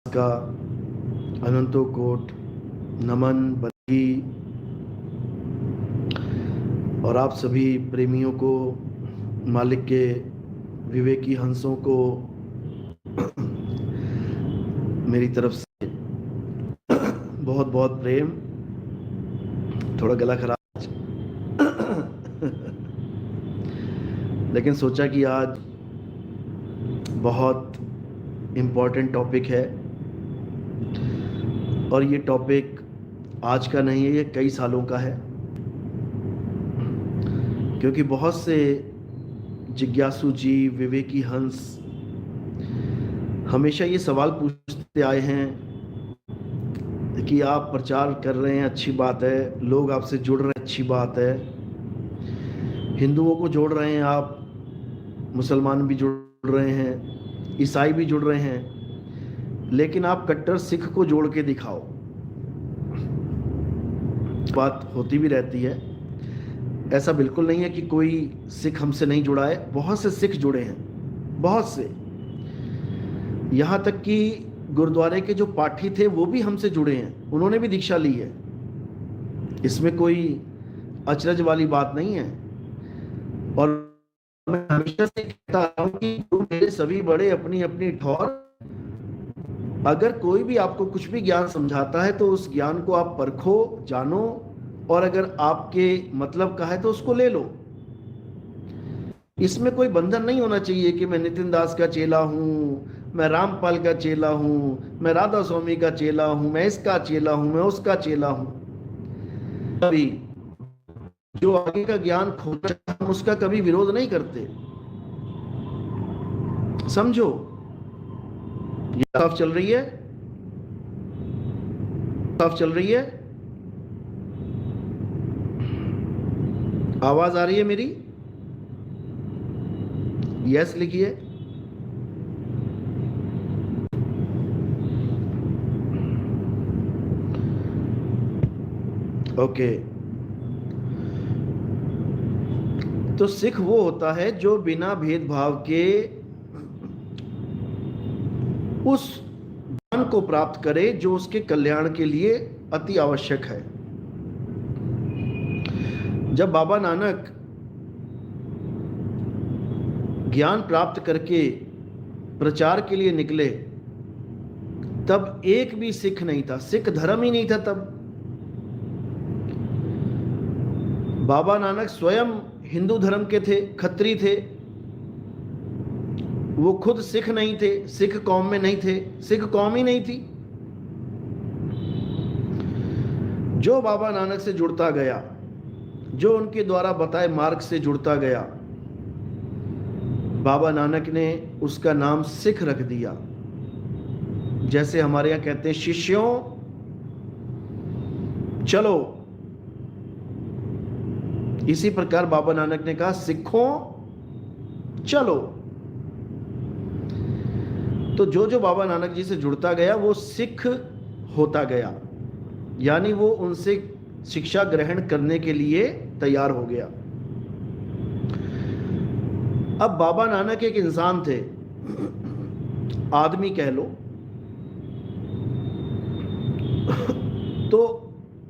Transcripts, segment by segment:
का अनंतो कोट नमन बल्कि और आप सभी प्रेमियों को, मालिक के विवेकी हंसों को मेरी तरफ से बहुत बहुत प्रेम। थोड़ा गला खराब लेकिन सोचा कि आज बहुत इम्पोर्टेंट टॉपिक है और ये टॉपिक आज का नहीं है, ये कई सालों का है, क्योंकि बहुत से जिज्ञासु जीव, विवेकी हंस हमेशा ये सवाल पूछते आए हैं कि आप प्रचार कर रहे हैं, अच्छी बात है, लोग आपसे जुड़ रहे हैं, अच्छी बात है, हिंदुओं को जोड़ रहे हैं आप, मुसलमान भी जुड़ रहे हैं, ईसाई भी जुड़ रहे हैं, लेकिन आप कट्टर सिख को जोड़ के दिखाओ। बात होती भी रहती है, ऐसा बिल्कुल नहीं है कि कोई सिख हमसे नहीं जुड़ा है, बहुत से सिख जुड़े हैं, बहुत से, यहाँ तक कि गुरुद्वारे के जो पाठी थे वो भी हमसे जुड़े हैं, उन्होंने भी दीक्षा ली है। इसमें कोई अचरज वाली बात नहीं है। और मैं हमेशा से कहता हूं कि मेरे सभी बड़े अपनी अपनी ठौर, अगर कोई भी आपको कुछ भी ज्ञान समझाता है तो उस ज्ञान को आप परखो, जानो, और अगर आपके मतलब का है तो उसको ले लो। इसमें कोई बंधन नहीं होना चाहिए कि मैं नितिन दास का चेला हूँ, मैं रामपाल का चेला हूँ, मैं राधा स्वामी का चेला हूँ, मैं इसका चेला हूँ, मैं उसका चेला हूँ। कभी जो आगे का ज्ञान खोजना चाहता, हम उसका कभी विरोध नहीं करते। समझो, ये साफ चल रही है, साफ चल रही है, आवाज आ रही है मेरी? यस लिखिए। ओके। तो सिख वो होता है जो बिना भेदभाव के उस ज्ञान को प्राप्त करे जो उसके कल्याण के लिए अति आवश्यक है। जब बाबा नानक ज्ञान प्राप्त करके प्रचार के लिए निकले, तब एक भी सिख नहीं था, सिख धर्म ही नहीं था तब। बाबा नानक स्वयं हिंदू धर्म के थे, खत्री थे, वो खुद सिख नहीं थे, सिख कौम में नहीं थे, सिख कौम ही नहीं थी। जो बाबा नानक से जुड़ता गया, जो उनके द्वारा बताए मार्ग से जुड़ता गया, बाबा नानक ने उसका नाम सिख रख दिया। जैसे हमारे यहाँ कहते हैं शिष्यों चलो, इसी प्रकार बाबा नानक ने कहा सिखों चलो। तो जो जो बाबा नानक जी से जुड़ता गया वो सिख होता गया, यानी वो उनसे शिक्षा ग्रहण करने के लिए तैयार हो गया। अब बाबा नानक एक इंसान थे, आदमी कह लो, तो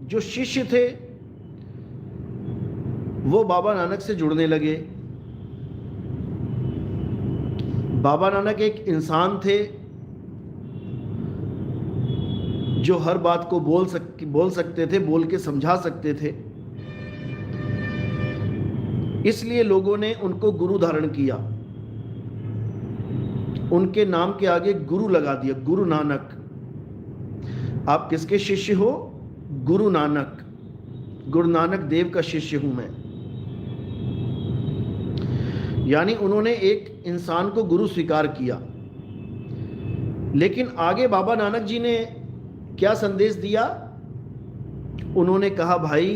जो शिष्य थे वो बाबा नानक से जुड़ने लगे। बाबा नानक एक इंसान थे जो हर बात को बोल सकते थे, बोल के समझा सकते थे, इसलिए लोगों ने उनको गुरु धारण किया, उनके नाम के आगे गुरु लगा दिया, गुरु नानक। आप किसके शिष्य हो? गुरु नानक, गुरु नानक देव का शिष्य हूं मैं। यानी उन्होंने एक इंसान को गुरु स्वीकार किया। लेकिन आगे बाबा नानक जी ने क्या संदेश दिया? उन्होंने कहा भाई,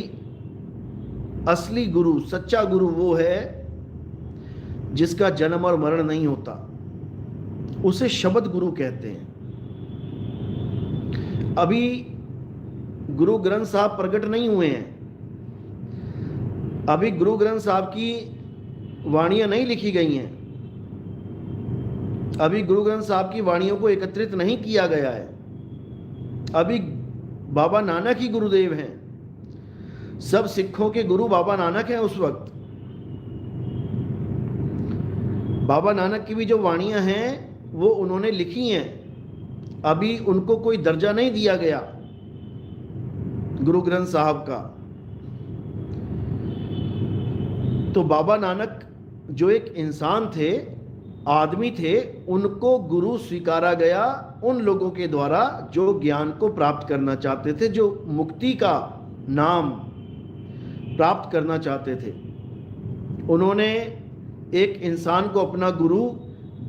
असली गुरु, सच्चा गुरु वो है जिसका जन्म और मरण नहीं होता, उसे शब्द गुरु कहते हैं। अभी गुरु ग्रंथ साहब प्रकट नहीं हुए हैं, अभी गुरु ग्रंथ साहब की वाणियां नहीं लिखी गई हैं, अभी गुरु ग्रंथ साहब की वाणियों को एकत्रित नहीं किया गया है। अभी बाबा नानक ही गुरुदेव हैं। सब सिखों के गुरु बाबा नानक हैं उस वक्त। बाबा नानक की भी जो वाणियां हैं वो उन्होंने लिखी हैं, अभी उनको कोई दर्जा नहीं दिया गया गुरु ग्रंथ साहब का। तो बाबा नानक जो एक इंसान थे, आदमी थे, उनको गुरु स्वीकारा गया उन लोगों के द्वारा जो ज्ञान को प्राप्त करना चाहते थे, जो मुक्ति का नाम प्राप्त करना चाहते थे। उन्होंने एक इंसान को अपना गुरु,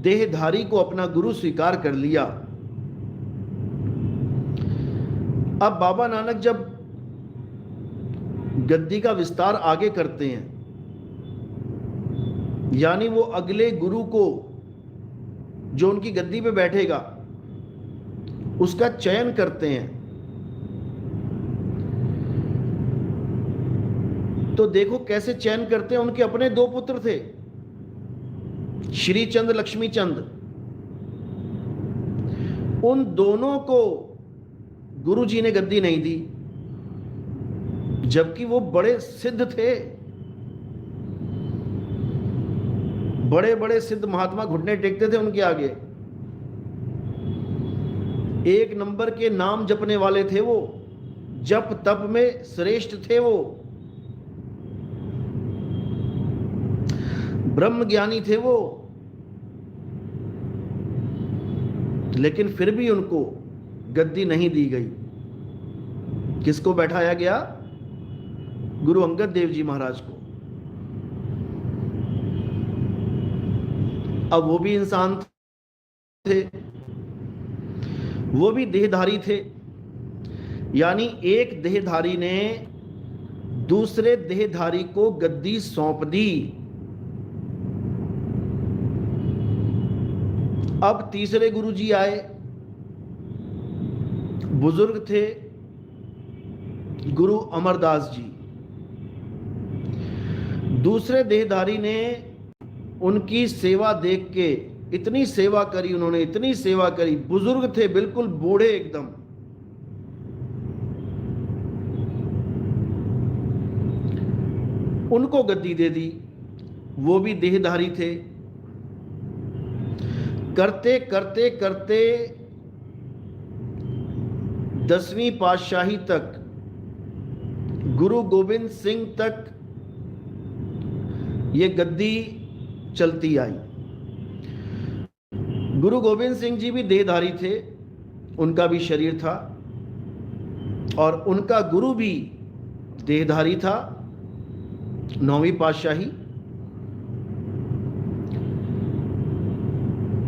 देहधारी को अपना गुरु स्वीकार कर लिया। अब बाबा नानक जब गद्दी का विस्तार आगे करते हैं, यानी वो अगले गुरु को जो उनकी गद्दी पे बैठेगा उसका चयन करते हैं, तो देखो कैसे चयन करते हैं। उनके अपने दो पुत्र थे, श्री चंद, लक्ष्मी चंद। उन दोनों को गुरु जी ने गद्दी नहीं दी, जबकि वो बड़े सिद्ध थे। बड़े बड़े सिद्ध महात्मा घुटने टेकते थे उनके आगे। एक नंबर के नाम जपने वाले थे वो, जप तप में श्रेष्ठ थे वो, ब्रह्म ज्ञानी थे वो। लेकिन फिर भी उनको गद्दी नहीं दी गई। किसको बैठाया गया? गुरु अंगद देव जी महाराज को। अब वो भी इंसान थे, वो भी देहधारी थे, यानी एक देहधारी ने दूसरे देहधारी को गद्दी सौंप दी। अब तीसरे गुरुजी आए, बुजुर्ग थे गुरु अमरदास जी। दूसरे देहधारी ने उनकी सेवा देख के इतनी सेवा करी, उन्होंने इतनी सेवा करी, बुजुर्ग थे बिल्कुल बूढ़े एकदम, उनको गद्दी दे दी। वो भी देहधारी थे। करते करते करते 10वीं पातशाही तक, गुरु गोविंद सिंह तक ये गद्दी चलती आई। गुरु गोविंद सिंह जी भी देहधारी थे, उनका भी शरीर था, और उनका गुरु भी देहधारी था, 9वीं पातशाही,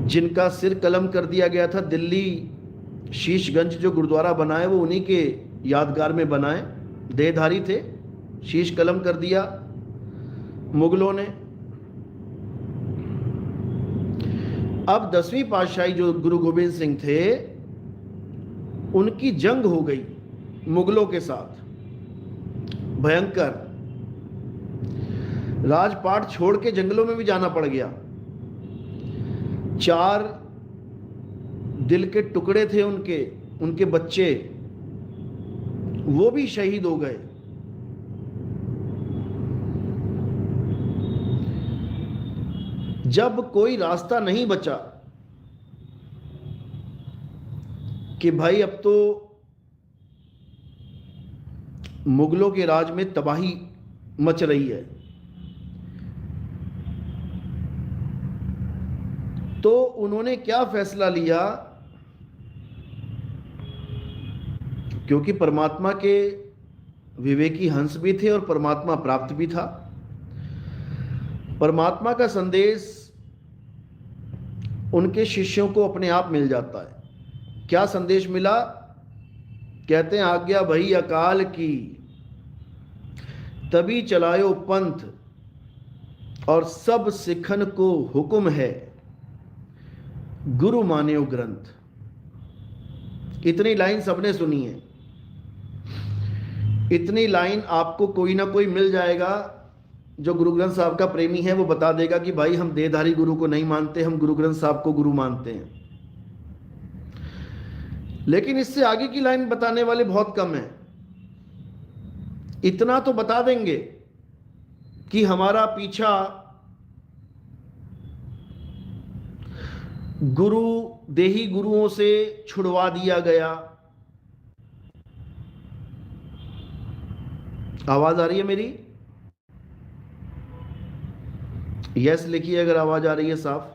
जिनका सिर कलम कर दिया गया था। दिल्ली शीशगंज जो गुरुद्वारा बनाए वो उन्हीं के यादगार में बनाए। देहधारी थे, शीश कलम कर दिया मुगलों ने। अब 10वीं पातशाही जो गुरु गोविंद सिंह थे, उनकी जंग हो गई मुगलों के साथ, भयंकर। राजपाट छोड़ के जंगलों में भी जाना पड़ गया। 4 दिल के टुकड़े थे उनके बच्चे, वो भी शहीद हो गए। जब कोई रास्ता नहीं बचा कि भाई अब तो मुगलों के राज में तबाही मच रही है, तो उन्होंने क्या फैसला लिया, क्योंकि परमात्मा के विवेकी हंस भी थे और परमात्मा प्राप्त भी था। परमात्मा का संदेश उनके शिष्यों को अपने आप मिल जाता है। क्या संदेश मिला? कहते हैं, आज्ञा भई अकाल की, तभी चलायो पंथ, और सब सिखन को हुक्म है, गुरु मान्यो ग्रंथ। इतनी लाइन सबने सुनी है। इतनी लाइन आपको कोई ना कोई मिल जाएगा जो गुरु ग्रंथ साहब का प्रेमी है वो बता देगा कि भाई हम देहधारी गुरु को नहीं मानते, हम गुरु ग्रंथ साहब को गुरु मानते हैं। लेकिन इससे आगे की लाइन बताने वाले बहुत कम हैं। इतना तो बता देंगे कि हमारा पीछा गुरु देही गुरुओं से छुड़वा दिया गया। आवाज आ रही है मेरी? यस लिखिए अगर आवाज आ रही है साफ।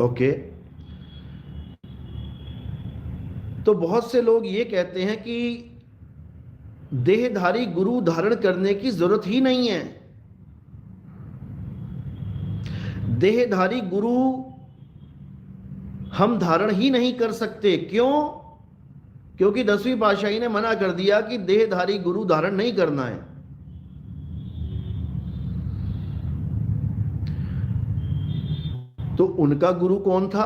ओके। तो बहुत से लोग ये कहते हैं कि देहधारी गुरु धारण करने की जरूरत ही नहीं है। देहधारी गुरु हम धारण ही नहीं कर सकते। क्यों? क्योंकि 10वीं पातशाही ने मना कर दिया कि देहधारी गुरु धारण नहीं करना है। तो उनका गुरु कौन था?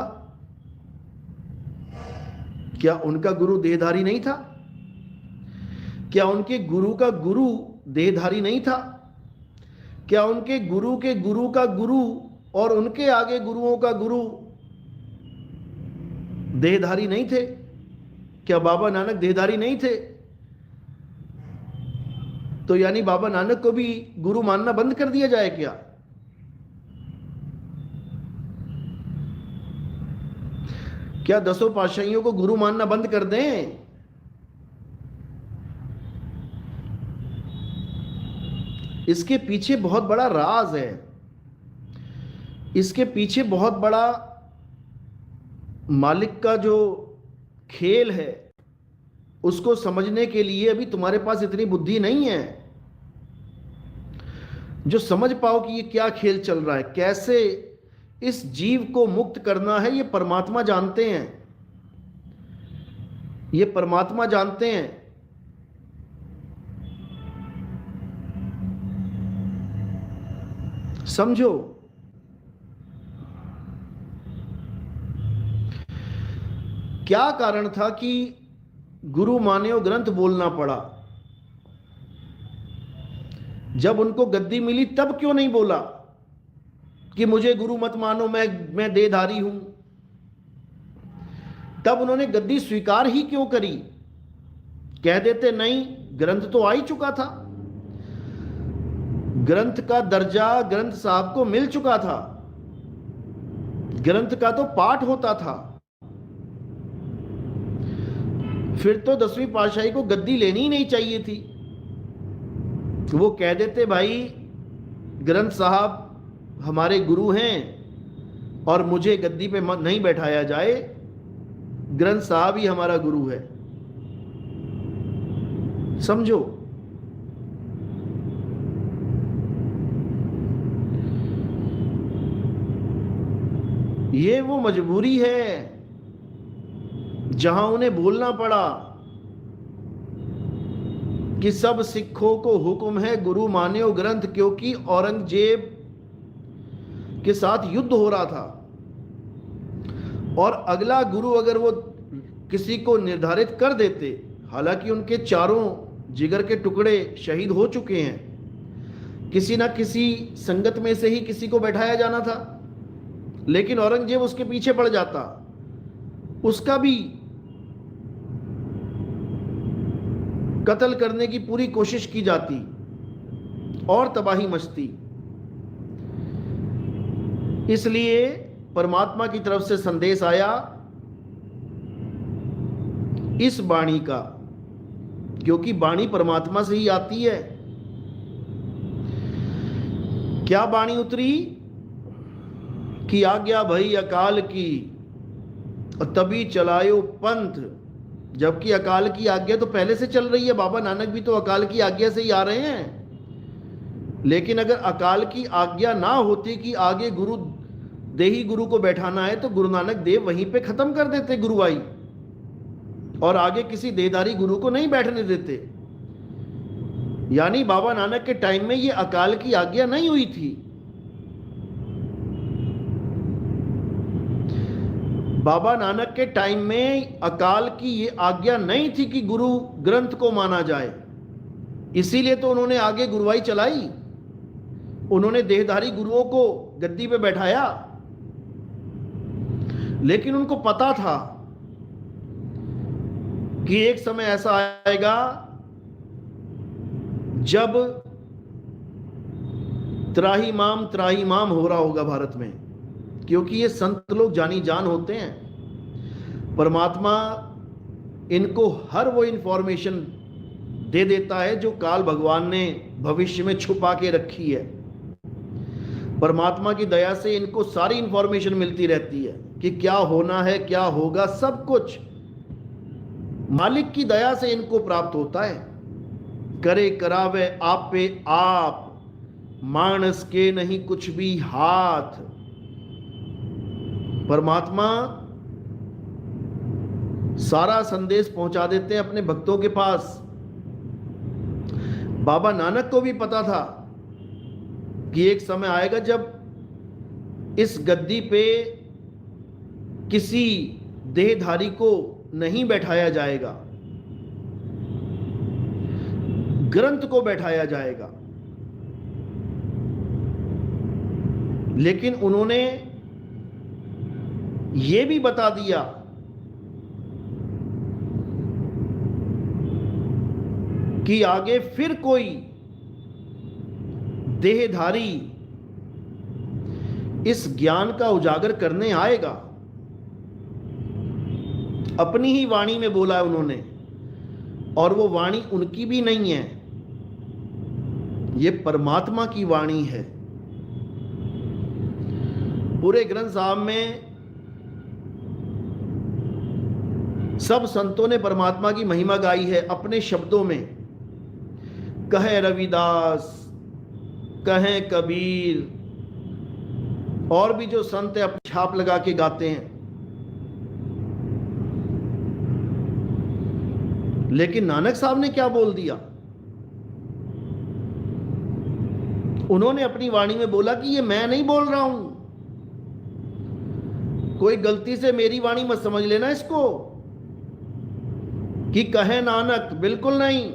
क्या उनका गुरु देहधारी नहीं था? क्या उनके गुरु का गुरु देहधारी नहीं था? क्या उनके गुरु के गुरु का गुरु और उनके आगे गुरुओं का गुरु देहधारी नहीं थे? क्या बाबा नानक देहधारी नहीं थे? तो यानी बाबा नानक को भी गुरु मानना बंद कर दिया जाए क्या? क्या 10 पातशाहियों को गुरु मानना बंद कर दें? इसके पीछे बहुत बड़ा राज है। इसके पीछे बहुत बड़ा मालिक का जो खेल है उसको समझने के लिए अभी तुम्हारे पास इतनी बुद्धि नहीं है जो समझ पाओ कि ये क्या खेल चल रहा है, कैसे इस जीव को मुक्त करना है। ये परमात्मा जानते हैं, ये परमात्मा जानते हैं। समझो, क्या कारण था कि गुरु मान्यो ग्रंथ बोलना पड़ा? जब उनको गद्दी मिली तब क्यों नहीं बोला कि मुझे गुरु मत मानो, मैं देहधारी हूं? तब उन्होंने गद्दी स्वीकार ही क्यों करी? कह देते नहीं, ग्रंथ तो आ ही चुका था, ग्रंथ का दर्जा ग्रंथ साहब को मिल चुका था, ग्रंथ का तो पाठ होता था। फिर तो 10वीं पातशाही को गद्दी लेनी ही नहीं चाहिए थी। वो कह देते भाई ग्रंथ साहब हमारे गुरु हैं और मुझे गद्दी पे नहीं बैठाया जाए, ग्रंथ साहब ही हमारा गुरु है। समझो, ये वो मजबूरी है जहां उन्हें बोलना पड़ा कि सब सिखों को हुक्म है गुरु मान्यो ग्रंथ, क्योंकि औरंगजेब के साथ युद्ध हो रहा था और अगला गुरु अगर वो किसी को निर्धारित कर देते, हालांकि उनके चारों जिगर के टुकड़े शहीद हो चुके हैं, किसी ना किसी संगत में से ही किसी को बैठाया जाना था, लेकिन औरंगजेब उसके पीछे पड़ जाता, उसका भी कत्ल करने की पूरी कोशिश की जाती और तबाही मचती। इसलिए परमात्मा की तरफ से संदेश आया इस वाणी का, क्योंकि वाणी परमात्मा से ही आती है। क्या वाणी उतरी कि आज्ञा भई अकाल की और तभी चलायो पंथ, जबकि अकाल की आज्ञा तो पहले से चल रही है। बाबा नानक भी तो अकाल की आज्ञा से ही आ रहे हैं। लेकिन अगर अकाल की आज्ञा ना होती कि आगे गुरु देही गुरु को बैठाना है, तो गुरु नानक देव वहीं पे खत्म कर देते गुरुवाई और आगे किसी देहधारी गुरु को नहीं बैठने देते। यानी बाबा नानक के टाइम में ये अकाल की आज्ञा नहीं हुई थी। बाबा नानक के टाइम में अकाल की ये आज्ञा नहीं थी कि गुरु ग्रंथ को माना जाए, इसीलिए तो उन्होंने आगे गुरुवाई चलाई, उन्होंने देहधारी गुरुओं को गद्दी पे बैठाया। लेकिन उनको पता था कि एक समय ऐसा आएगा जब त्राहिमाम हो रहा होगा भारत में, क्योंकि ये संत लोग जानी जान होते हैं। परमात्मा इनको हर वो इंफॉर्मेशन दे देता है जो काल भगवान ने भविष्य में छुपा के रखी है। परमात्मा की दया से इनको सारी इंफॉर्मेशन मिलती रहती है कि क्या होना है, क्या होगा, सब कुछ मालिक की दया से इनको प्राप्त होता है। करे करावे आप पे आप, मानस के नहीं कुछ भी हाथ। परमात्मा सारा संदेश पहुंचा देते हैं अपने भक्तों के पास। बाबा नानक को भी पता था कि एक समय आएगा जब इस गद्दी पे किसी देहधारी को नहीं बैठाया जाएगा, ग्रंथ को बैठाया जाएगा। लेकिन उन्होंने ये भी बता दिया कि आगे फिर कोई देहधारी इस ज्ञान का उजागर करने आएगा। अपनी ही वाणी में बोला है उन्होंने, और वो वाणी उनकी भी नहीं है, ये परमात्मा की वाणी है। पूरे ग्रंथ साहब में सब संतों ने परमात्मा की महिमा गाई है अपने शब्दों में। कहे रविदास, कहे कबीर, और भी जो संत है अपनी छाप लगा के गाते हैं। लेकिन नानक साहब ने क्या बोल दिया? उन्होंने अपनी वाणी में बोला कि ये मैं नहीं बोल रहा हूं, कोई गलती से मेरी वाणी मत समझ लेना इसको कि कहे नानक, बिल्कुल नहीं।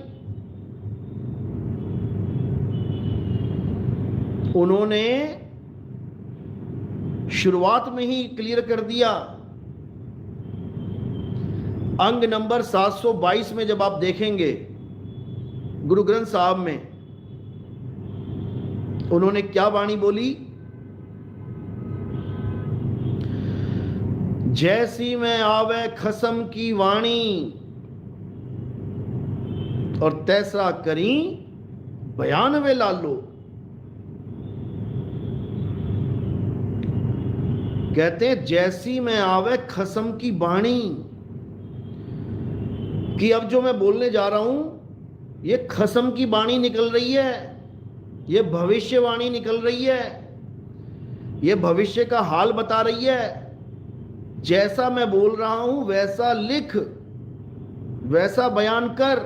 उन्होंने शुरुआत में ही क्लियर कर दिया। अंग नंबर 722 में जब आप देखेंगे गुरु ग्रंथ साहब में, उन्होंने क्या वाणी बोली? जैसी में आवे खसम की वाणी, और तैसा करी बयान वे लालो। कहते हैं जैसी में आवे खसम की वाणी, कि अब जो मैं बोलने जा रहा हूं ये खसम की वाणी निकल रही है, ये भविष्यवाणी निकल रही है, ये भविष्य का हाल बता रही है। जैसा मैं बोल रहा हूं वैसा लिख, वैसा बयान कर।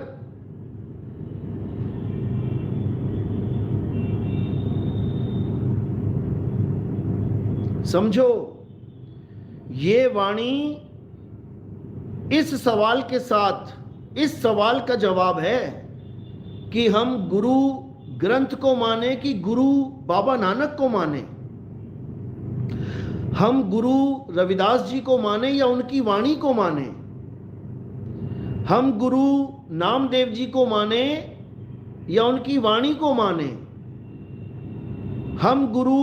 समझो, ये वाणी इस सवाल के साथ, इस सवाल का जवाब है कि हम गुरु ग्रंथ को माने कि गुरु बाबा नानक को माने, हम गुरु रविदास जी को माने या उनकी वाणी को माने, हम गुरु नामदेव जी को माने या उनकी वाणी को माने, हम गुरु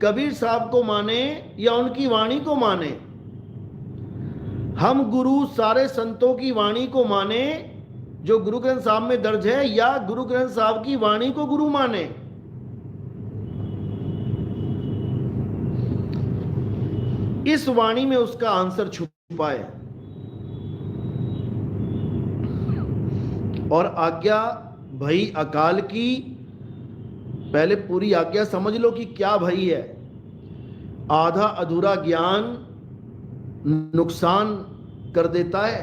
कबीर साहब को माने या उनकी वाणी को माने, हम गुरु सारे संतों की वाणी को माने जो गुरु ग्रंथ साहब में दर्ज है, या गुरु ग्रंथ साहब की वाणी को गुरु माने। इस वाणी में उसका आंसर छुपा है। और आज्ञा भई अकाल की, पहले पूरी आज्ञा समझ लो कि क्या भई है। आधा अधूरा ज्ञान नुकसान कर देता है।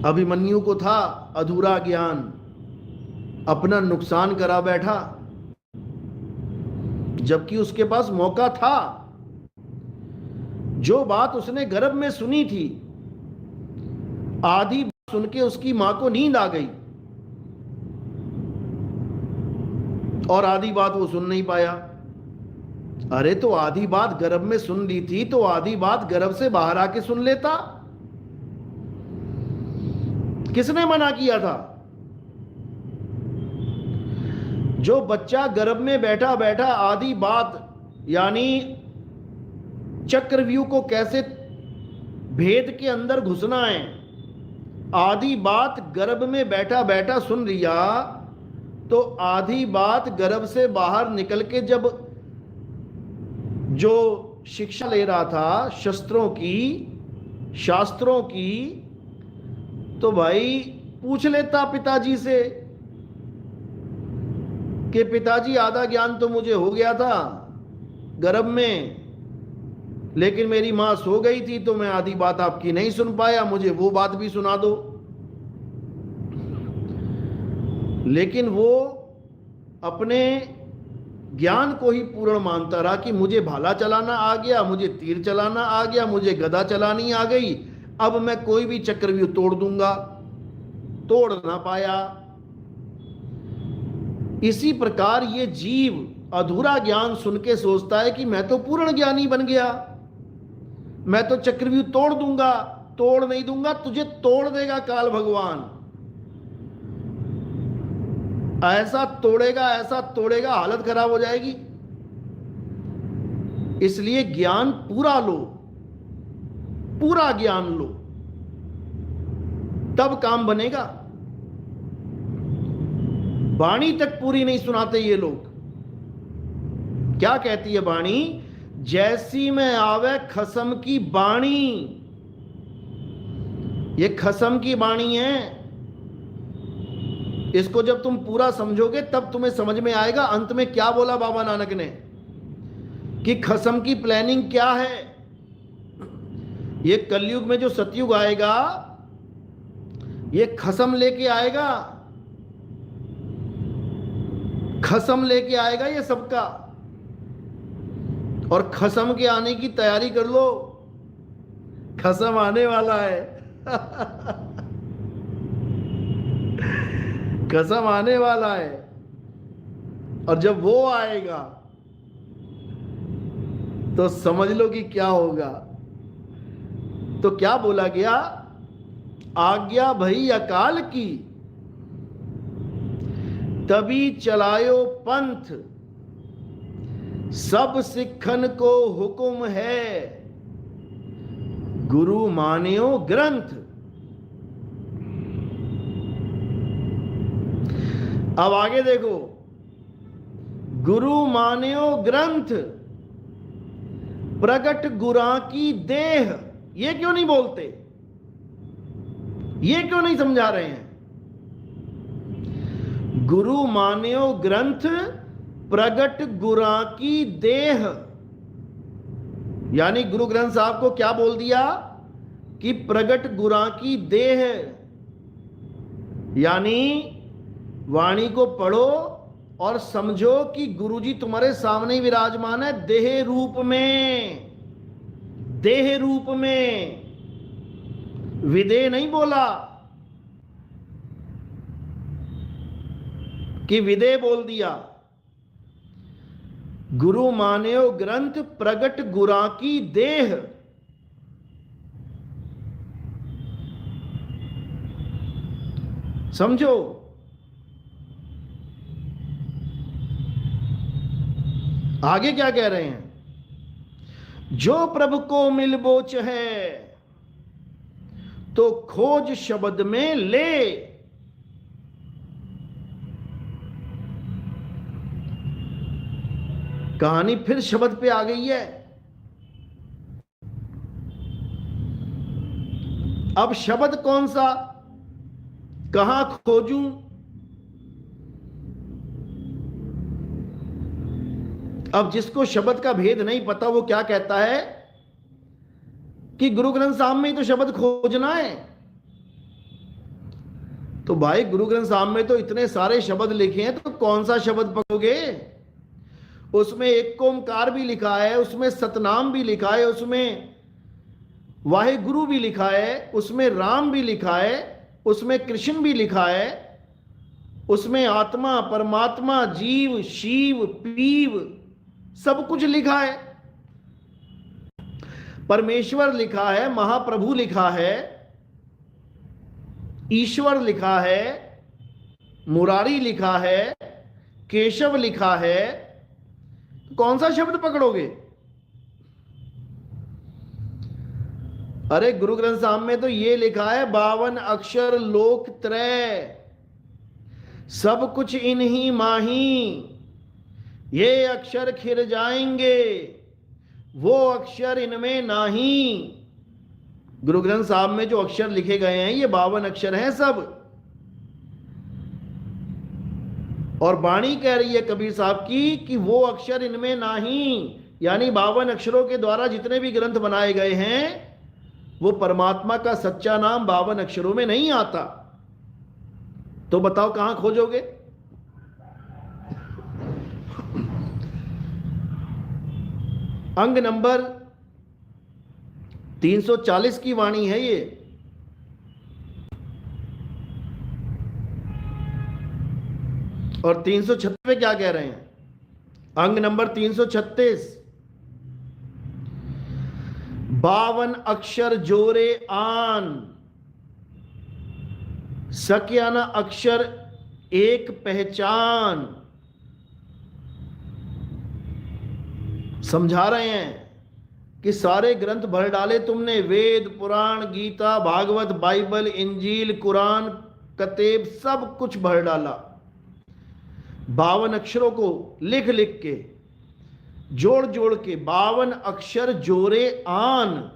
अभिमन्यु को था अधूरा ज्ञान, अपना नुकसान करा बैठा, जबकि उसके पास मौका था। जो बात उसने गर्भ में सुनी थी, आधी बात सुन के उसकी मां को नींद आ गई और आधी बात वो सुन नहीं पाया। अरे तो आधी बात गर्भ में सुन ली थी तो आधी बात गर्भ से बाहर आके सुन लेता। किसने मना किया था? जो बच्चा गर्भ में बैठा बैठा आधी बात यानी चक्रव्यूह को कैसे भेद के अंदर घुसना है, आधी बात गर्भ में बैठा बैठा सुन लिया, तो आधी बात गर्भ से बाहर निकल के जब जो शिक्षा ले रहा था शस्त्रों की, शास्त्रों की, तो भाई पूछ लेता पिताजी से कि पिताजी आधा ज्ञान तो मुझे हो गया था गर्भ में, लेकिन मेरी मां सो गई थी तो मैं आधी बात आपकी नहीं सुन पाया, मुझे वो बात भी सुना दो। लेकिन वो अपने ज्ञान को ही पूर्ण मानता रहा कि मुझे भाला चलाना आ गया, मुझे तीर चलाना आ गया, मुझे गदा चलानी आ गई, अब मैं कोई भी चक्रव्यूह तोड़ दूंगा। तोड़ ना पाया। इसी प्रकार ये जीव अधूरा ज्ञान सुन के सोचता है कि मैं तो पूर्ण ज्ञानी बन गया, मैं तो चक्रव्यूह तोड़ दूंगा। तोड़ नहीं दूंगा, तुझे तोड़ देगा काल भगवान। ऐसा तोड़ेगा हालत खराब हो जाएगी। इसलिए ज्ञान पूरा लो, पूरा ज्ञान लो, तब काम बनेगा। वाणी तक पूरी नहीं सुनाते ये लोग। क्या कहती है वाणी? जैसी में आवे खसम की बाणी। ये खसम की बाणी है। इसको जब तुम पूरा समझोगे तब तुम्हें समझ में आएगा अंत में क्या बोला बाबा नानक ने, कि खसम की प्लानिंग क्या है। ये कलयुग में जो सतयुग आएगा ये खसम लेके आएगा, खसम लेके आएगा ये सबका। और खसम के आने की तैयारी कर लो, खसम आने वाला है। कसम आने वाला है। और जब वो आएगा तो समझ लो कि क्या होगा। तो क्या बोला गया? आज्ञा भई अकाल की, तभी चलायो पंथ, सब सिखन को हुक्म है, गुरु मान्यो ग्रंथ। अब आगे देखो, गुरु मान्यो ग्रंथ, प्रगट गुरा की देह। ये क्यों नहीं बोलते? ये क्यों नहीं समझा रहे हैं? गुरु मान्यो ग्रंथ, प्रगट गुरा की देह। यानी गुरु ग्रंथ साहब को क्या बोल दिया कि प्रगट गुरा की देह। यानी वाणी को पढ़ो और समझो कि गुरुजी तुम्हारे सामने ही विराजमान है, देह रूप में। देह रूप में, विदेह नहीं बोला कि विदेह बोल दिया। गुरु मान्यो ग्रंथ, प्रगट गुरा की देह। समझो। आगे क्या कह रहे हैं? जो प्रभु को मिलबोच है तो खोज शब्द में ले। कहानी फिर शब्द पे आ गई है। अब शब्द कौन सा, कहां खोजूं? अब जिसको शब्द का भेद नहीं पता वो क्या कहता है कि गुरु ग्रंथ साहब में ही तो शब्द खोजना है। तो भाई गुरु ग्रंथ साहब में तो इतने सारे शब्द लिखे हैं, तो कौन सा शब्द पढ़ोगे? उसमें एक ओंकार भी लिखा है, उसमें सतनाम भी लिखा है, उसमें वाहे गुरु भी लिखा है, उसमें राम भी लिखा है, उसमें कृष्ण भी लिखा है, उसमें आत्मा, परमात्मा, जीव, शिव, पीव सब कुछ लिखा है। परमेश्वर लिखा है, महाप्रभु लिखा है, ईश्वर लिखा है, मुरारी लिखा है, केशव लिखा है। कौन सा शब्द पकड़ोगे? अरे गुरु ग्रंथ साहब में तो ये लिखा है 52 अक्षर लोक त्रय, सब कुछ इन्हीं माही, ये अक्षर खिर जाएंगे, वो अक्षर इनमें नाही। गुरु ग्रंथ साहब में जो अक्षर लिखे गए हैं ये 52 अक्षर हैं सब। और वाणी कह रही है कबीर साहब की कि वो अक्षर इनमें नाही, यानी 52 अक्षरों के द्वारा जितने भी ग्रंथ बनाए गए हैं वो परमात्मा का सच्चा नाम 52 अक्षरों में नहीं आता। तो बताओ कहां खोजोगे? अंग नंबर 340 की वाणी है ये। और 336 पे क्या कह रहे हैं? अंग नंबर 336, 52 अक्षर जोरे आन, सक्या न अक्षर एक पहचान। समझा रहे हैं कि सारे ग्रंथ भर डाले तुमने, वेद, पुराण, गीता, भागवत, बाइबल, इंजील, कुरान, कतेब सब कुछ भर डाला। 52 अक्षरों को लिख लिख के, जोड़ जोड़ के, 52 अक्षर जोरे आन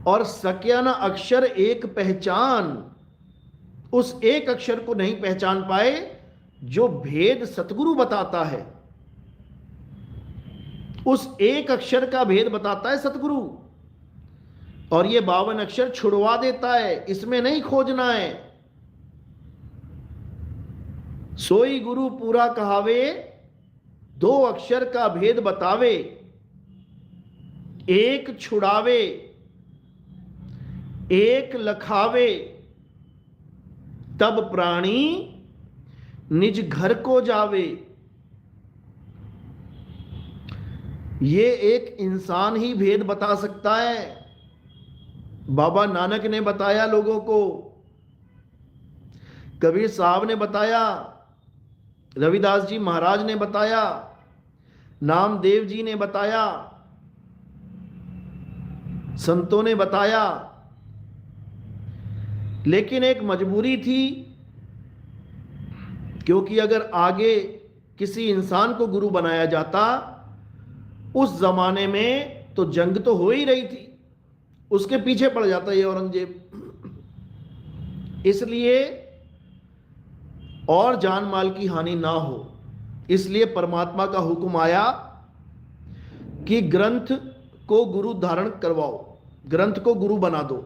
और सक्याना अक्षर एक पहचान। उस एक अक्षर को नहीं पहचान पाए जो भेद सतगुरु बताता है। उस एक अक्षर का भेद बताता है सतगुरु, और ये 52 अक्षर छुड़वा देता है। इसमें नहीं खोजना है। सोई गुरु पूरा कहावे, 2 अक्षर का भेद बतावे, एक छुड़ावे, एक लखावे, तब प्राणी निज घर को जावे। ये एक इंसान ही भेद बता सकता है। बाबा नानक ने बताया लोगों को, कबीर साहब ने बताया, रविदास जी महाराज ने बताया, नामदेव जी ने बताया, संतों ने बताया। लेकिन एक मजबूरी थी, क्योंकि अगर आगे किसी इंसान को गुरु बनाया जाता, उस जमाने में तो जंग तो हो ही रही थी, उसके पीछे पड़ जाता ये औरंगजेब। इसलिए और जान माल की हानि ना हो, इसलिए परमात्मा का हुक्म आया कि ग्रंथ को गुरु धारण करवाओ, ग्रंथ को गुरु बना दो।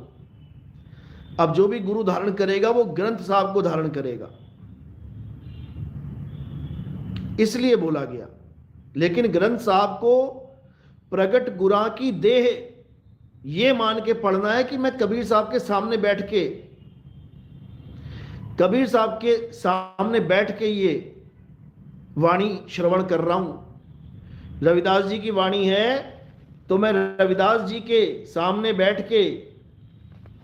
अब जो भी गुरु धारण करेगा वो ग्रंथ साहब को धारण करेगा, इसलिए बोला गया। लेकिन ग्रंथ साहब को प्रगट गुरा की देह ये मान के पढ़ना है कि मैं कबीर साहब के सामने बैठ के, कबीर साहब के सामने बैठ के ये वाणी श्रवण कर रहा हूं। रविदास जी की वाणी है तो मैं रविदास जी के सामने बैठ के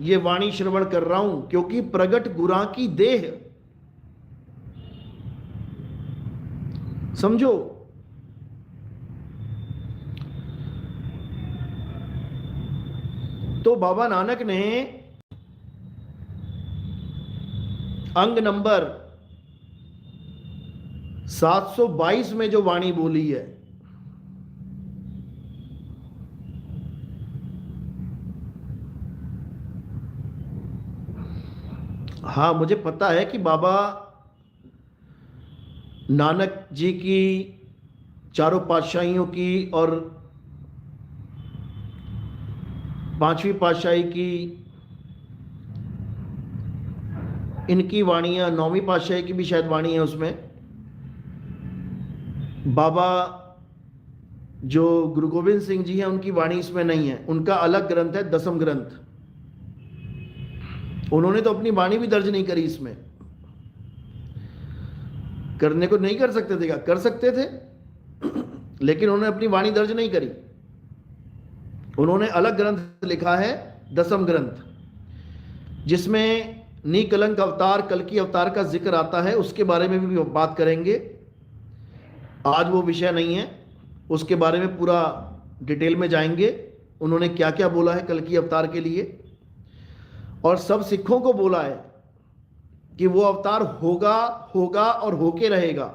ये वाणी श्रवण कर रहा हूं, क्योंकि प्रगट गुरा की देह। समझो, तो बाबा नानक ने अंग नंबर 722 में जो वाणी बोली है, हाँ मुझे पता है कि बाबा नानक जी की, चारों पातशाहियों की और 5वीं पातशाही की, इनकी वाणियाँ, 9वीं पातशाही की भी शायद वाणी है, उसमें बाबा जो गुरु गोविंद सिंह जी हैं उनकी वाणी इसमें नहीं है, उनका अलग ग्रंथ है, दसम ग्रंथ। उन्होंने तो अपनी वाणी भी दर्ज नहीं करी इसमें। करने को नहीं कर सकते थे क्या? कर सकते थे, लेकिन उन्होंने अपनी वाणी दर्ज नहीं करी। उन्होंने अलग ग्रंथ लिखा है, दसम ग्रंथ, जिसमें निकलंक अवतार, कल्कि अवतार का जिक्र आता है। उसके बारे में भी बात करेंगे, आज वो विषय नहीं है। उसके बारे में पूरा डिटेल में जाएंगे, उन्होंने क्या क्या बोला है कल्कि अवतार के लिए, और सब सिखों को बोला है कि वो अवतार होगा, होगा और होके रहेगा,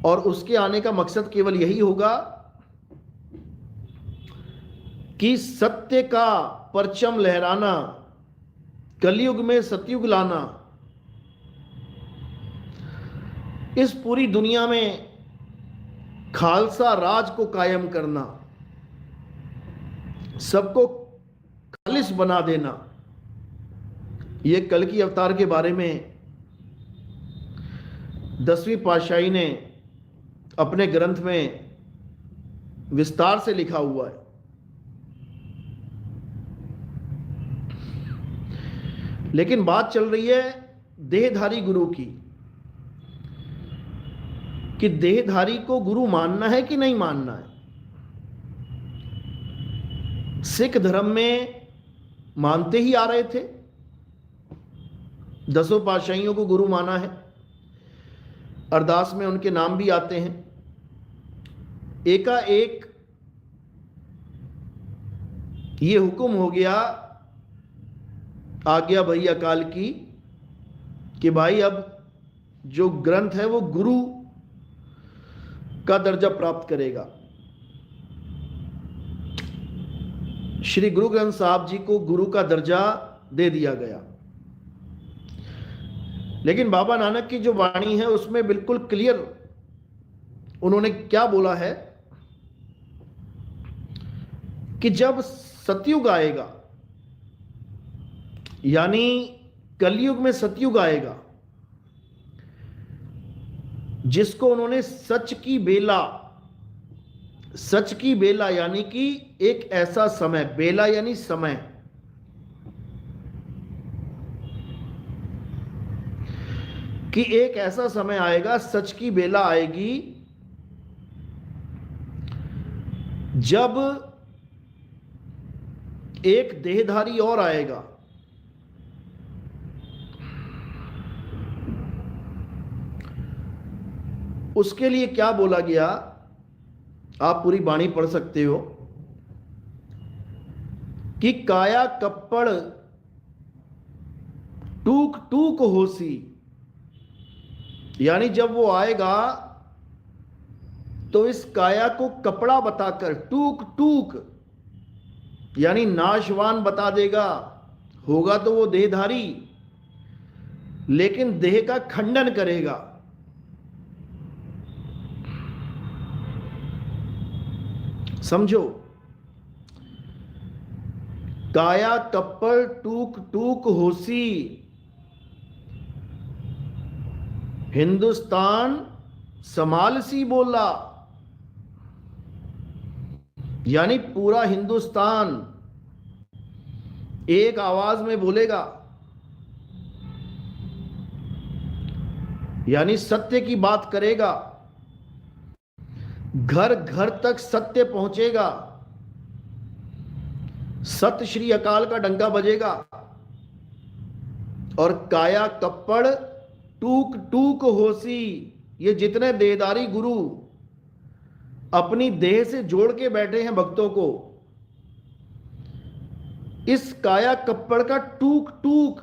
और उसके आने का मकसद केवल यही होगा कि सत्य का परचम लहराना, कलयुग में सतयुग लाना, इस पूरी दुनिया में खालसा राज को कायम करना, सबको खालिस बना देना। ये कल्कि अवतार के बारे में 10वीं पातशाही ने अपने ग्रंथ में विस्तार से लिखा हुआ है। लेकिन बात चल रही है देहधारी गुरु की, कि देहधारी को गुरु मानना है कि नहीं मानना है। सिख धर्म में मानते ही आ रहे थे, 10 पातशाहियों को गुरु माना है, अरदास में उनके नाम भी आते हैं। एकाएक ये हुक्म हो गया, आज्ञा भई अकाल की, कि भाई अब जो ग्रंथ है वो गुरु का दर्जा प्राप्त करेगा। श्री गुरु ग्रंथ साहब जी को गुरु का दर्जा दे दिया गया। लेकिन बाबा नानक की जो वाणी है उसमें बिल्कुल क्लियर उन्होंने क्या बोला है कि जब सतयुग आएगा, यानी कलयुग में सतयुग आएगा, जिसको उन्होंने सच की बेला, सच की बेला यानी कि एक ऐसा समय, बेला यानी समय, कि एक ऐसा समय आएगा, सच की बेला आएगी, जब एक देहधारी और आएगा। उसके लिए क्या बोला गया, आप पूरी वाणी पढ़ सकते हो, कि काया कप्पड़ टूक टूक होसी, यानी जब वो आएगा तो इस काया को कपड़ा बताकर, टूक टूक यानी नाशवान बता देगा। होगा तो वो देहधारी, लेकिन देह का खंडन करेगा। समझो, काया कप्पड़ टूक टूक होसी, हिंदुस्तान समालसी बोला, यानी पूरा हिंदुस्तान एक आवाज में बोलेगा, यानी सत्य की बात करेगा, घर घर तक सत्य पहुंचेगा, सत श्री अकाल का डंका बजेगा, और काया कप्पड़ टूक टूक होसी, ये जितने देहधारी गुरु अपनी देह से जोड़ के बैठे हैं भक्तों को, इस काया कप्पड़ का टूक टूक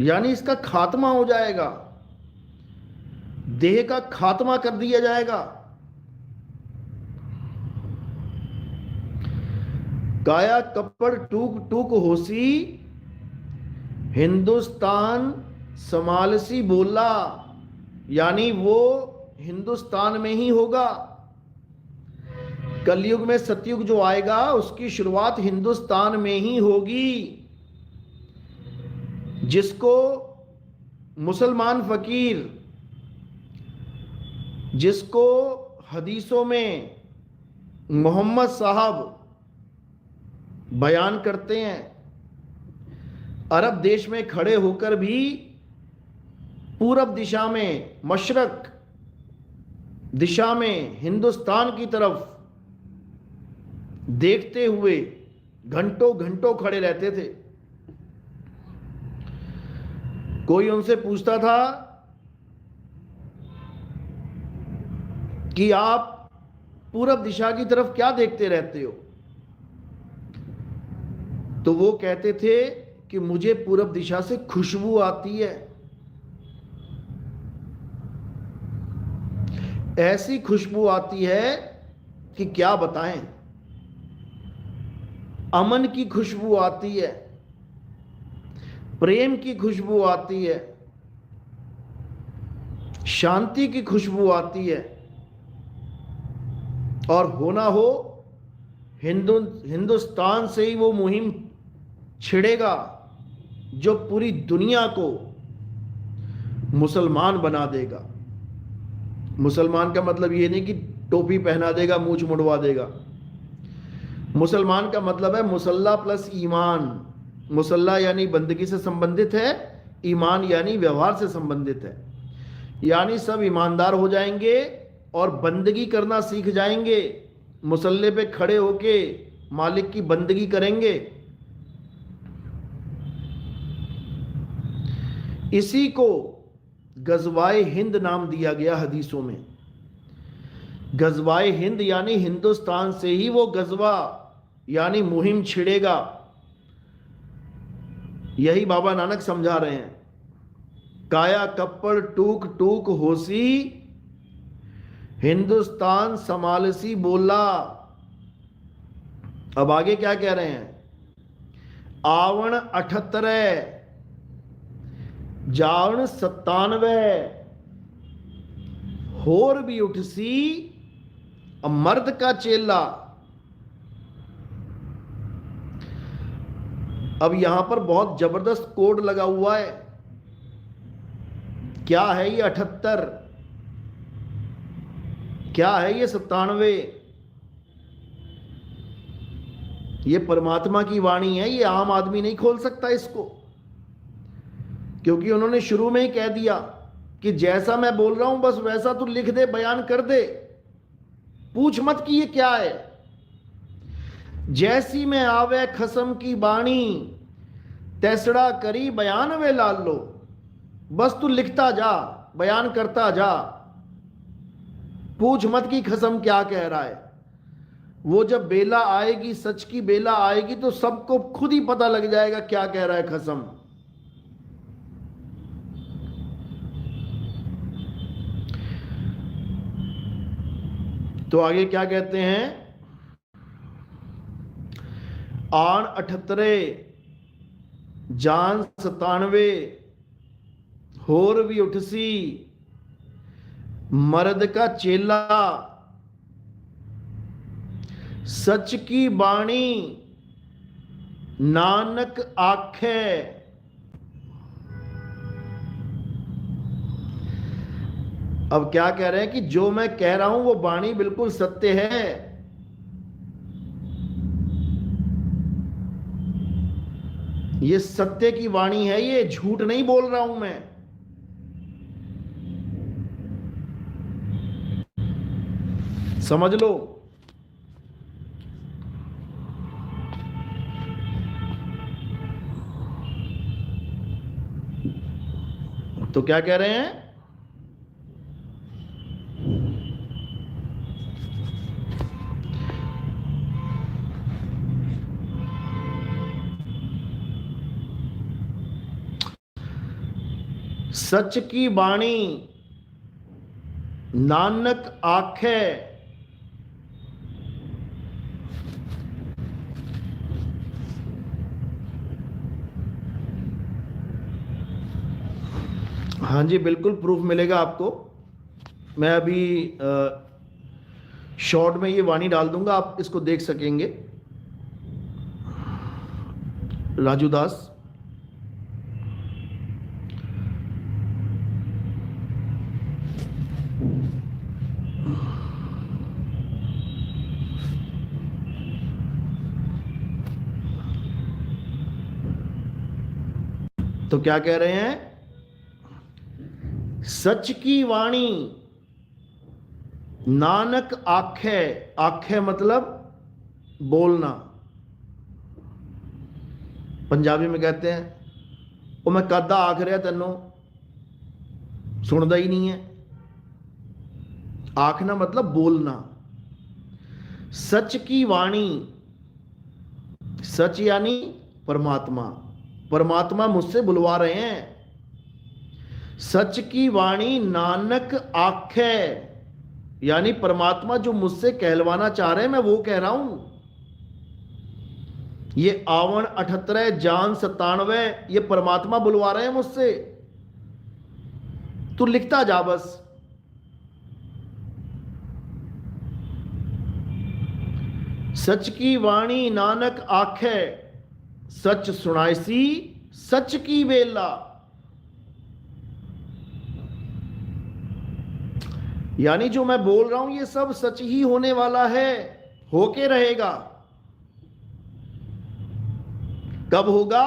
यानी इसका खात्मा हो जाएगा, देह का खात्मा कर दिया जाएगा। काया कप्पड़ टूक टूक होसी, हिंदुस्तान समालसी बोला, यानी वो हिंदुस्तान में ही होगा। कलयुग में सतयुग जो आएगा उसकी शुरुआत हिंदुस्तान में ही होगी, जिसको मुसलमान फकीर जिसको हदीसों में मोहम्मद साहब बयान करते हैं, अरब देश में खड़े होकर भी पूरब दिशा में, मशरक दिशा में, हिंदुस्तान की तरफ देखते हुए घंटों घंटों खड़े रहते थे। कोई उनसे पूछता था कि आप पूरब दिशा की तरफ क्या देखते रहते हो, तो वो कहते थे कि मुझे पूरब दिशा से खुशबू आती है। ऐसी खुशबू आती है कि क्या बताएं। अमन की खुशबू आती है, प्रेम की खुशबू आती है, शांति की खुशबू आती है। और होना हो हिंदुस्तान से ही वो मुहिम छिड़ेगा जो पूरी दुनिया को मुसलमान बना देगा। मुसलमान का मतलब ये नहीं कि टोपी पहना देगा, मूंछ मुड़वा देगा। मुसलमान का मतलब है मुसल्ला प्लस ईमान। मुसल्ला यानी बंदगी से संबंधित है, ईमान यानी व्यवहार से संबंधित है। यानी सब ईमानदार हो जाएंगे और बंदगी करना सीख जाएंगे। मुसल्ले पे खड़े होके मालिक की बंदगी करेंगे। इसी को गज़वाए हिंद नाम दिया गया हदीसों में। गज़वाए हिंद यानी हिंदुस्तान से ही वो गज़वा यानी मुहिम छिड़ेगा। यही बाबा नानक समझा रहे हैं। काया कप्पड़ टूक टूक होसी, हिंदुस्तान समालसी बोला। अब आगे क्या कह रहे हैं? आवण 78, जावण 97, होर भी उठसी मर्द का चेला। अब यहां पर बहुत जबरदस्त कोड लगा हुआ है। क्या है ये 78? क्या है ये 97? ये परमात्मा की वाणी है। ये आम आदमी नहीं खोल सकता इसको, क्योंकि उन्होंने शुरू में ही कह दिया कि जैसा मैं बोल रहा हूं बस वैसा तू लिख दे, बयान कर दे, पूछ मत कि ये क्या है। जैसी में आवे खसम की बाणी, तैसड़ा करी बयान वे लाल लो। बस तू लिखता जा, बयान करता जा, पूछ मत कि खसम क्या कह रहा है। वो जब बेला आएगी, सच की बेला आएगी, तो सबको खुद ही पता लग जाएगा क्या कह रहा है खसम। तो आगे क्या कहते हैं? आण 78, जान 97, होर भी उठसी मर्द का चेला। सच की बाणी नानक आखे। अब क्या कह रहे हैं कि जो मैं कह रहा हूं वो बाणी बिल्कुल सत्य है। ये सत्य की वाणी है, ये झूठ नहीं बोल रहा हूं मैं। समझ लो। तो क्या कह रहे हैं? सच की बाणी नानक आखे। हाँ जी, बिल्कुल प्रूफ मिलेगा आपको। मैं अभी शॉर्ट में ये वाणी डाल दूंगा, आप इसको देख सकेंगे। राजू दास, तो क्या कह रहे हैं? सच की वाणी नानक आखे, आखे मतलब बोलना। पंजाबी में कहते हैं वो मैं कदा आख रहा तेनों, सुनता ही नहीं है। आखना मतलब बोलना। सच की वाणी, सच यानी परमात्मा, परमात्मा मुझसे बुलवा रहे हैं। सच की वाणी नानक आखे, यानी परमात्मा जो मुझसे कहलवाना चाह रहे हैं मैं वो कह रहा हूं। ये आवन 78 जान 97 ये परमात्मा बुलवा रहे हैं मुझसे, तू लिखता जा बस। सच की वाणी नानक आखे, सच सुनाइसी सच की बेला। यानी जो मैं बोल रहा हूं ये सब सच ही होने वाला है, होके रहेगा। कब होगा?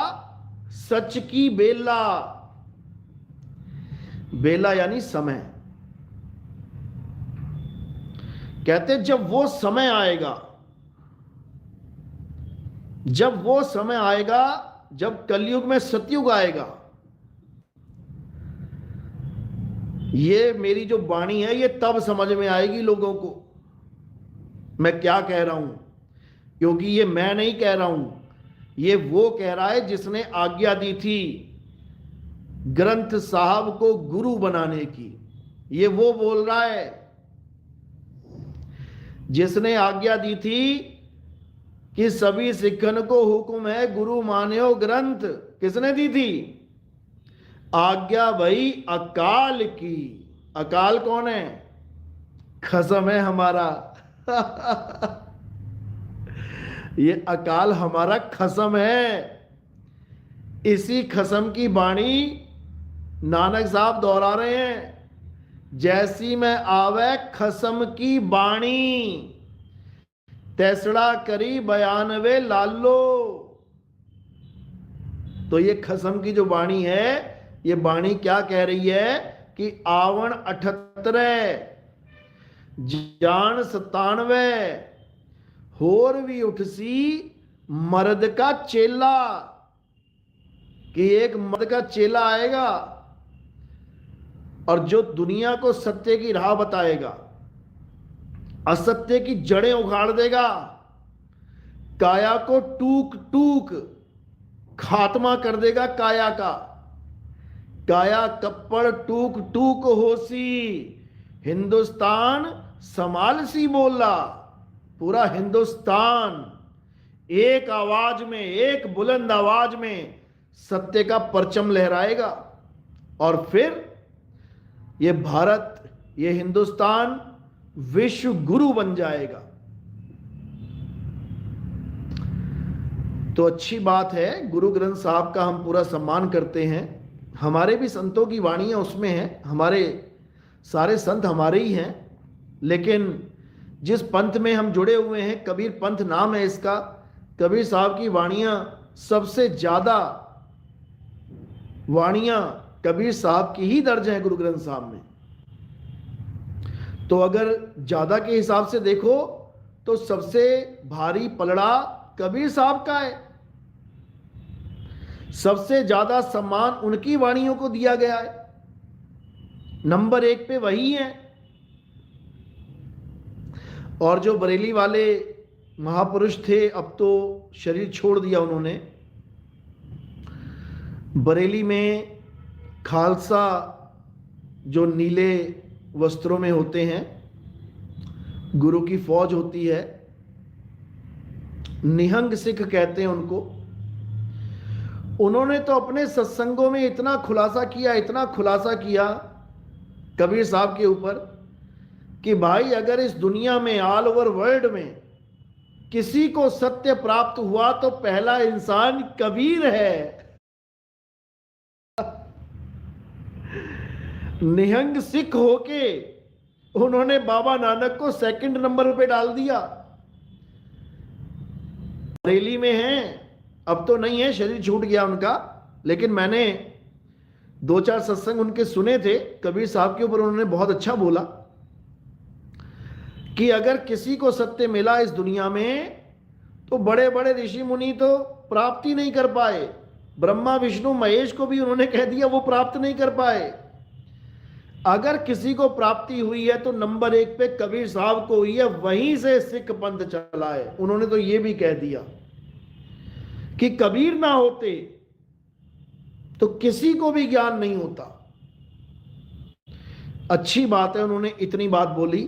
सच की बेला। बेला यानी समय। कहते जब वो समय आएगा, जब वो समय आएगा, जब कलयुग में सतयुग आएगा, ये मेरी जो वाणी है ये तब समझ में आएगी लोगों को मैं क्या कह रहा हूं। क्योंकि ये मैं नहीं कह रहा हूं, ये वो कह रहा है जिसने आज्ञा दी थी ग्रंथ साहब को गुरु बनाने की। ये वो बोल रहा है जिसने आज्ञा दी थी कि सभी सिखन को हुक्म है गुरु मान्यो ग्रंथ। किसने दी थी? आज्ञा भाई अकाल की। अकाल कौन है? खसम है हमारा। ये अकाल हमारा खसम है। इसी खसम की वाणी नानक साहब दोहरा रहे हैं। जैसी में आवे खसम की वाणी, तैसड़ा करी बयानवे लालो। तो ये खसम की जो वाणी है, ये वाणी क्या कह रही है कि आवन 78 जान 97 होर भी उठसी मर्द का चेला। कि एक मर्द का चेला आएगा और जो दुनिया को सत्य की राह बताएगा, असत्य की जड़ें उखाड़ देगा, काया को टूक टूक खात्मा कर देगा काया का। काया कप्पड़ टूक टूक होसी, हिंदुस्तान समाल सी बोला। पूरा हिंदुस्तान एक आवाज में, एक बुलंद आवाज में सत्य का परचम लहराएगा। और फिर ये भारत, ये हिंदुस्तान विश्व गुरु बन जाएगा। तो अच्छी बात है, गुरु ग्रंथ साहब का हम पूरा सम्मान करते हैं। हमारे भी संतों की वाणियां उसमें हैं, हमारे सारे संत हमारे ही हैं। लेकिन जिस पंथ में हम जुड़े हुए हैं, कबीर पंथ नाम है इसका, कबीर साहब की वाणियां सबसे ज्यादा वाणियां कबीर साहब की ही दर्ज हैं गुरु ग्रंथ साहब में। तो अगर ज्यादा के हिसाब से देखो तो सबसे भारी पलड़ा कबीर साहब का है। सबसे ज्यादा सम्मान उनकी वाणियों को दिया गया है। नंबर 1 पे वही है। और जो बरेली वाले महापुरुष थे, अब तो शरीर छोड़ दिया उन्होंने। बरेली में खालसा जो नीले वस्त्रों में होते हैं, गुरु की फौज होती है, निहंग सिख कहते हैं उनको। उन्होंने तो अपने सत्संगों में इतना खुलासा किया, इतना खुलासा किया कबीर साहब के ऊपर कि भाई अगर इस दुनिया में, ऑल ओवर वर्ल्ड में किसी को सत्य प्राप्त हुआ तो पहला इंसान कबीर है। निहंग सिख होके उन्होंने बाबा नानक को 2nd नंबर पे डाल दिया। बरेली में हैं, अब तो नहीं है, शरीर छूट गया उनका, लेकिन मैंने दो चार सत्संग उनके सुने थे कबीर साहब के ऊपर, उन्होंने बहुत अच्छा बोला कि अगर किसी को सत्य मिला इस दुनिया में तो बड़े बड़े ऋषि मुनि तो प्राप्ति नहीं कर पाए, ब्रह्मा विष्णु महेश को भी उन्होंने कह दिया वो प्राप्त नहीं कर पाए। अगर किसी को प्राप्ति हुई है तो नंबर 1 पे कबीर साहब को हुई है, वहीं से सिख पंथ चला है। उन्होंने तो ये भी कह दिया कि कबीर ना होते तो किसी को भी ज्ञान नहीं होता। अच्छी बात है उन्होंने इतनी बात बोली,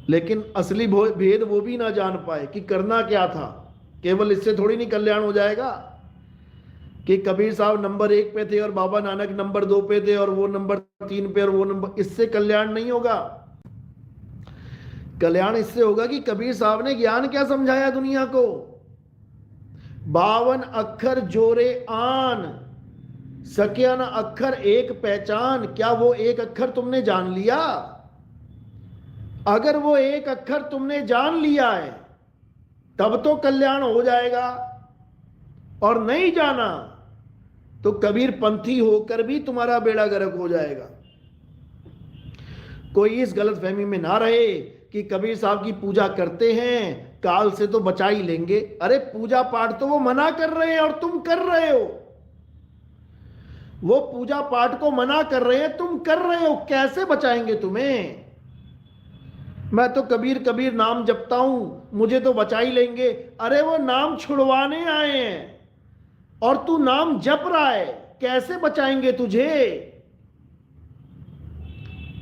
लेकिन असली भेद वो भी ना जान पाए कि करना क्या था। केवल इससे थोड़ी नहीं कल्याण हो जाएगा कि कबीर साहब नंबर 1 पे थे और बाबा नानक नंबर 2 पे थे और वो नंबर 3 पे और वो नंबर, इससे कल्याण नहीं होगा। कल्याण इससे होगा कि कबीर साहब ने ज्ञान क्या समझाया दुनिया को। 52 अक्षर जोरे आन, सकिया न अक्षर एक पहचान। क्या वो एक अक्षर तुमने जान लिया? अगर वो एक अक्षर तुमने जान लिया है तब तो कल्याण हो जाएगा, और नहीं जाना तो कबीर पंथी होकर भी तुम्हारा बेड़ा गर्क हो जाएगा। कोई इस गलत फहमी में ना रहे कि कबीर साहब की पूजा करते हैं काल से तो बचा ही लेंगे। अरे पूजा पाठ तो वो मना कर रहे हैं और तुम कर रहे हो। वो पूजा पाठ को मना कर रहे हैं, तुम कर रहे हो, कैसे बचाएंगे तुम्हें? मैं तो कबीर कबीर नाम जपता हूं, मुझे तो बचा ही लेंगे। अरे वो नाम छुड़वाने आए हैं और तू नाम जप रहा है, कैसे बचाएंगे तुझे?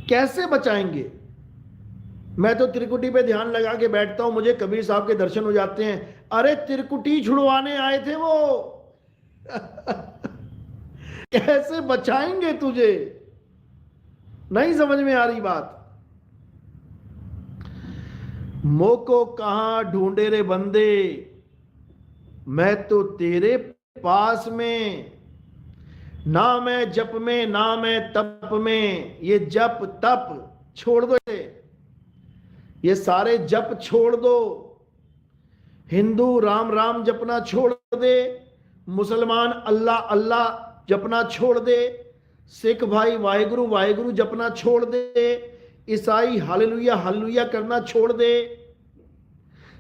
कैसे बचाएंगे? मैं तो त्रिकुटी पे ध्यान लगा के बैठता हूं, मुझे कबीर साहब के दर्शन हो जाते हैं। अरे त्रिकुटी छुड़वाने आए थे वो। कैसे बचाएंगे तुझे? नहीं समझ में आ रही बात। मोको कहां ढूंढे रे बंदे, मैं तो तेरे पास में, ना मैं जप में ना मैं तप में। ये जप तप छोड़ दो, ये सारे जप छोड़ दो। हिंदू राम राम जपना छोड़ दे, मुसलमान अल्लाह अल्लाह जपना छोड़ दे, सिख भाई वाहिगुरु वाहिगुरु जपना छोड़ दे, ईसाई हालेलुया हालेलुया करना छोड़ दे,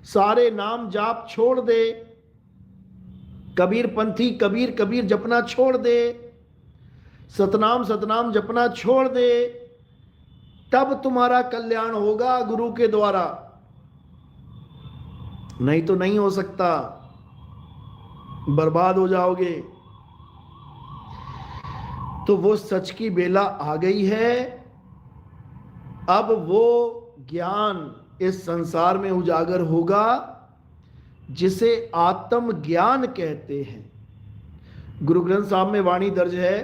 सारे नाम जाप छोड़ दे, कबीर पंथी कबीर कबीर जपना छोड़ दे, सतनाम सतनाम जपना छोड़ दे, तब तुम्हारा कल्याण होगा गुरु के द्वारा। नहीं तो नहीं हो सकता, बर्बाद हो जाओगे। तो वो सच की बेला आ गई है। अब वो ज्ञान इस संसार में उजागर होगा जिसे आत्म ज्ञान कहते हैं। गुरु ग्रंथ साहब में वाणी दर्ज है,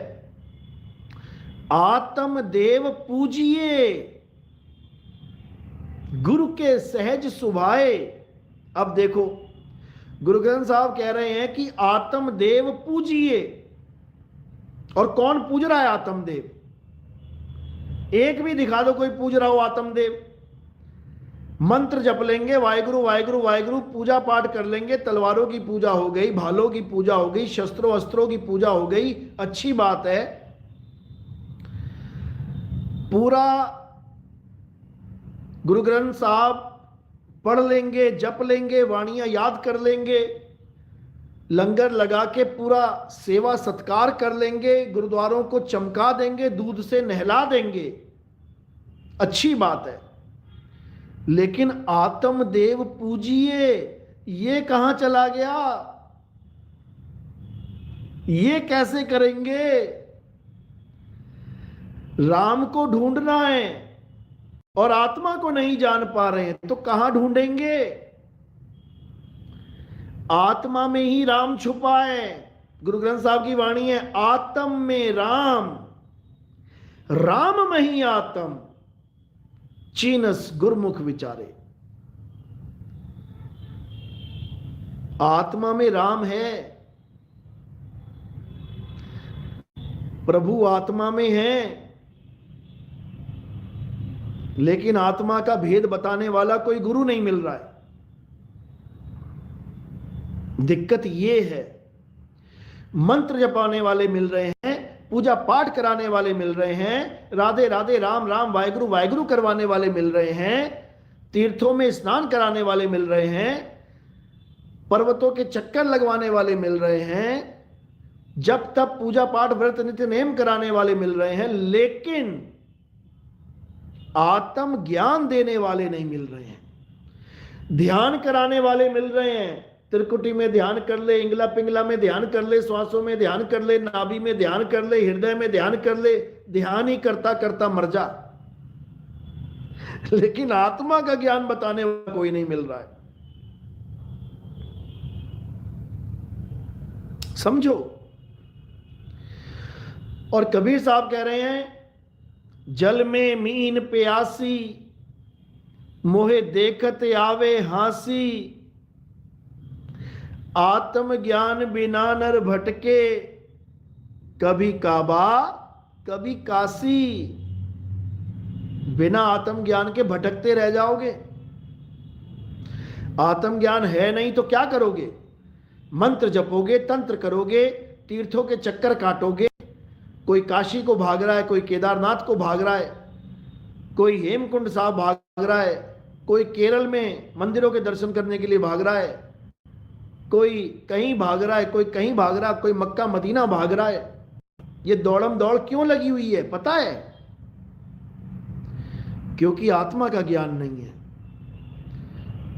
आत्म देव पूजिए गुरु के सहज सुभाए। अब देखो गुरु ग्रंथ साहब कह रहे हैं कि आत्म देव पूजिए, और कौन पूज रहा है आत्मदेव? एक भी दिखा दो कोई पूज रहा हो आत्मदेव। मंत्र जप लेंगे, वाहिगुरु वाहिगुरु वाहिगुरु, पूजा पाठ कर लेंगे, तलवारों की पूजा हो गई, भालों की पूजा हो गई, शस्त्रों अस्त्रों की पूजा हो गई, अच्छी बात है। पूरा गुरु ग्रंथ साहब पढ़ लेंगे, जप लेंगे, वाणियां याद कर लेंगे, लंगर लगा के पूरा सेवा सत्कार कर लेंगे, गुरुद्वारों को चमका देंगे, दूध से नहला देंगे, अच्छी बात है। लेकिन आत्मदेव पूजिए, ये कहां चला गया? ये कैसे करेंगे? राम को ढूंढना है और आत्मा को नहीं जान पा रहे हैं, तो कहां ढूंढेंगे? आत्मा में ही राम छुपा है। गुरु ग्रंथ साहब की वाणी है, आत्म में राम, राम में ही आत्म, चीनस गुरमुख विचारे। आत्मा में राम है, प्रभु आत्मा में है, लेकिन आत्मा का भेद बताने वाला कोई गुरु नहीं मिल रहा है। दिक्कत यह है। मंत्र जपाने वाले मिल रहे हैं, पूजा पाठ कराने वाले मिल रहे हैं, राधे राधे राम राम वाहेगुरु वाहेगुरु करवाने वाले मिल रहे हैं, तीर्थों में स्नान कराने वाले मिल रहे हैं, पर्वतों के चक्कर लगवाने वाले मिल रहे हैं, जब तब पूजा पाठ व्रत नित्य नेम कराने वाले मिल रहे हैं, लेकिन आत्म ज्ञान देने वाले नहीं मिल रहे हैं। ध्यान कराने वाले मिल रहे हैं, त्रिकुटी में ध्यान कर ले, इंगला पिंगला में ध्यान कर ले, श्वासों में ध्यान कर ले, नाभि में ध्यान कर ले, हृदय में ध्यान कर ले, ध्यान ही करता करता मर जा। लेकिन आत्मा का ज्ञान बताने वाला कोई नहीं मिल रहा है। समझो। और कबीर साहब कह रहे हैं, जल में मीन प्यासी, मोहे देखत आवे हासी, आत्म ज्ञान बिना नर भटके, कभी काबा कभी काशी। बिना आत्म ज्ञान के भटकते रह जाओगे। आत्म ज्ञान है नहीं तो क्या करोगे? मंत्र जपोगे, तंत्र करोगे, तीर्थों के चक्कर काटोगे। कोई काशी को भाग रहा है, कोई केदारनाथ को भाग रहा है, कोई हेमकुंड साहब भाग रहा है, कोई केरल में मंदिरों के दर्शन करने के लिए भाग रहा है, कोई कहीं भाग रहा है, कोई कहीं भाग रहा है, कोई मक्का मदीना भाग रहा है। ये दौड़म दौड़ क्यों लगी हुई है पता है? क्योंकि आत्मा का ज्ञान नहीं है।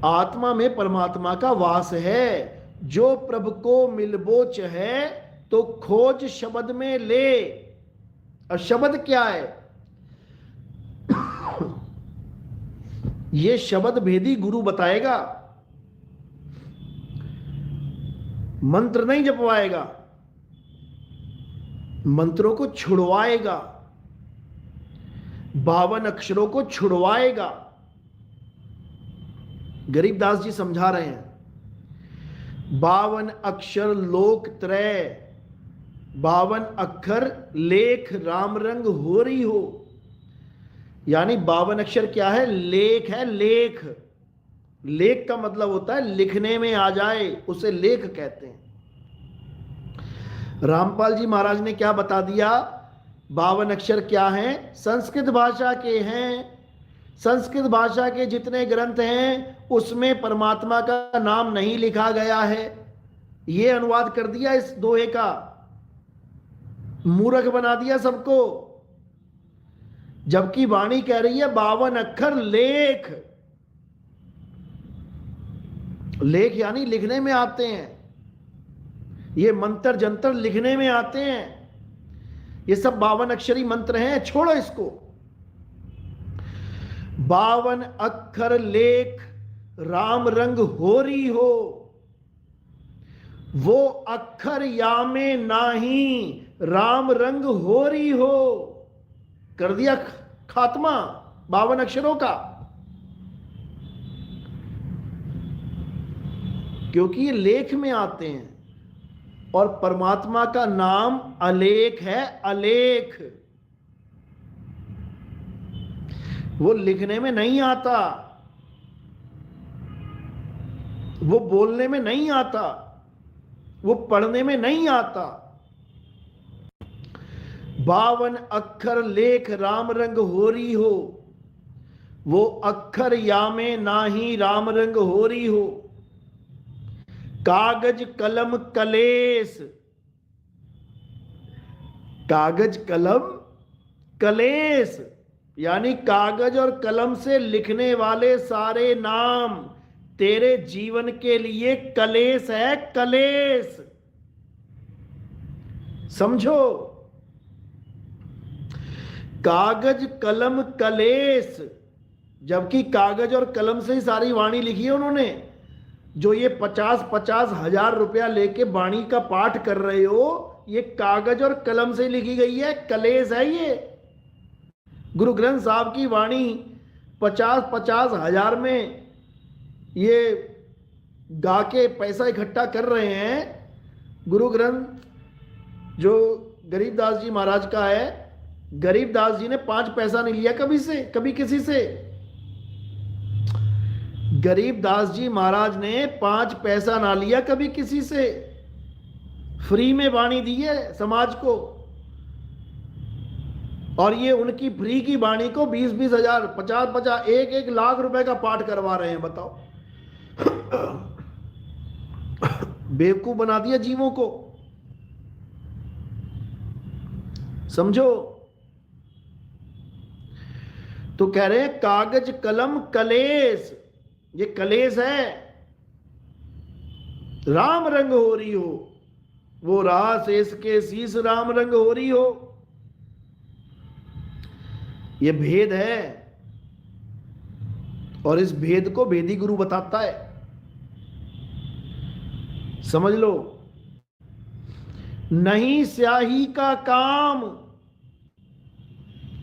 आत्मा में परमात्मा का वास है। जो प्रभु को मिलबोच है तो खोज शब्द में ले। और शब्द क्या है? ये शब्द भेदी गुरु बताएगा, मंत्र नहीं जपवाएगा, मंत्रों को छुड़वाएगा, 52 अक्षरों को छुड़वाएगा। गरीबदास जी समझा रहे हैं, 52 अक्षर लोक त्रय, 52 अक्षर लेख राम रंग हो रही हो। यानी 52 अक्षर क्या है? लेख है। लेख, लेख का मतलब होता है लिखने में आ जाए, उसे लेख कहते हैं। रामपाल जी महाराज ने क्या बता दिया? 52 अक्षर क्या हैं? संस्कृत भाषा के हैं। संस्कृत भाषा के जितने ग्रंथ हैं उसमें परमात्मा का नाम नहीं लिखा गया है। ये अनुवाद कर दिया इस दोहे का, मूर्ख बना दिया सबको। जबकि वाणी कह रही है 52 अक्षर लेख। लेख यानी लिखने में आते हैं। ये मंत्र जंतर लिखने में आते हैं। ये सब 52 अक्षरी मंत्र हैं। छोड़ो इसको। 52 अक्षर लेख राम रंग होरी हो, वो अक्षर या में नाही राम रंग होरी हो। कर दिया खात्मा 52 अक्षरों का। क्योंकि ये लेख में आते हैं और परमात्मा का नाम अलेख है। अलेख वो लिखने में नहीं आता, वो बोलने में नहीं आता, वो पढ़ने में नहीं आता। 52 अक्षर लेख राम रंग होरी हो, वो अक्षर या में नाही राम रंग होरी हो। कागज कलम कलेस, कागज कलम कलेस यानी कागज और कलम से लिखने वाले सारे नाम तेरे जीवन के लिए कलेस है। कलेस समझो। कागज कलम कलेस, जबकि कागज और कलम से ही सारी वाणी लिखी है उन्होंने। जो ये 50-50 हजार रुपया लेके वाणी का पाठ कर रहे हो, ये कागज और कलम से लिखी गई है। कलेस है ये। गुरु ग्रंथ साहब की वाणी 50-50 हजार में ये गा के पैसा इकट्ठा कर रहे हैं। गुरु ग्रंथ जो गरीबदास जी महाराज का है, गरीबदास जी ने 5 पैसा नहीं लिया कभी से, कभी किसी से। गरीबदास जी महाराज ने 5 पैसा ना लिया कभी किसी से। फ्री में वाणी दी है समाज को। और ये उनकी फ्री की वाणी को 20-20 हजार, 50-50, 1-1 लाख रुपए का पाठ करवा रहे हैं। बताओ, बेवकूफ बना दिया जीवों को। समझो। तो कह रहे हैं कागज कलम कलेस, ये कलेस है। राम रंग हो रही हो, वो रहा शेष के शीस राम रंग हो रही हो। ये भेद है, और इस भेद को भेदी गुरु बताता है। समझ लो। नहीं स्याही का काम,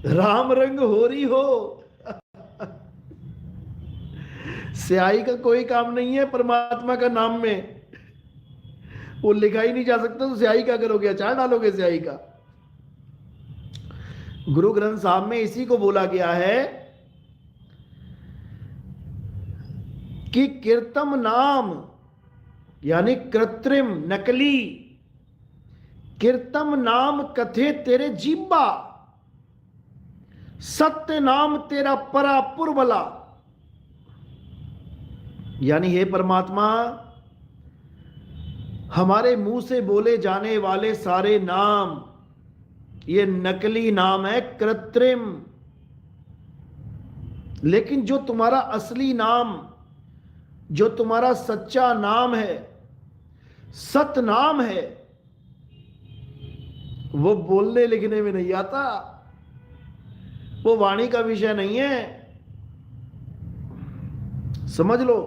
राम रंग हो रही हो। स्याही का कोई काम नहीं है परमात्मा का नाम में। वो लिखा ही नहीं जा सकता, तो स्याही क्या करोगे? अचार डालोगे स्याही का? गुरु ग्रंथ साहब में इसी को बोला गया है कि कीर्तम नाम, यानी कृत्रिम, नकली, कीर्तम नाम कथे तेरे जीबा, सत्य नाम तेरा परा पुरबला। यानी हे परमात्मा, हमारे मुंह से बोले जाने वाले सारे नाम ये नकली नाम है, कृत्रिम। लेकिन जो तुम्हारा असली नाम, जो तुम्हारा सच्चा नाम है, सत नाम है, वो बोलने लिखने में नहीं आता, वो वाणी का विषय नहीं है। समझ लो,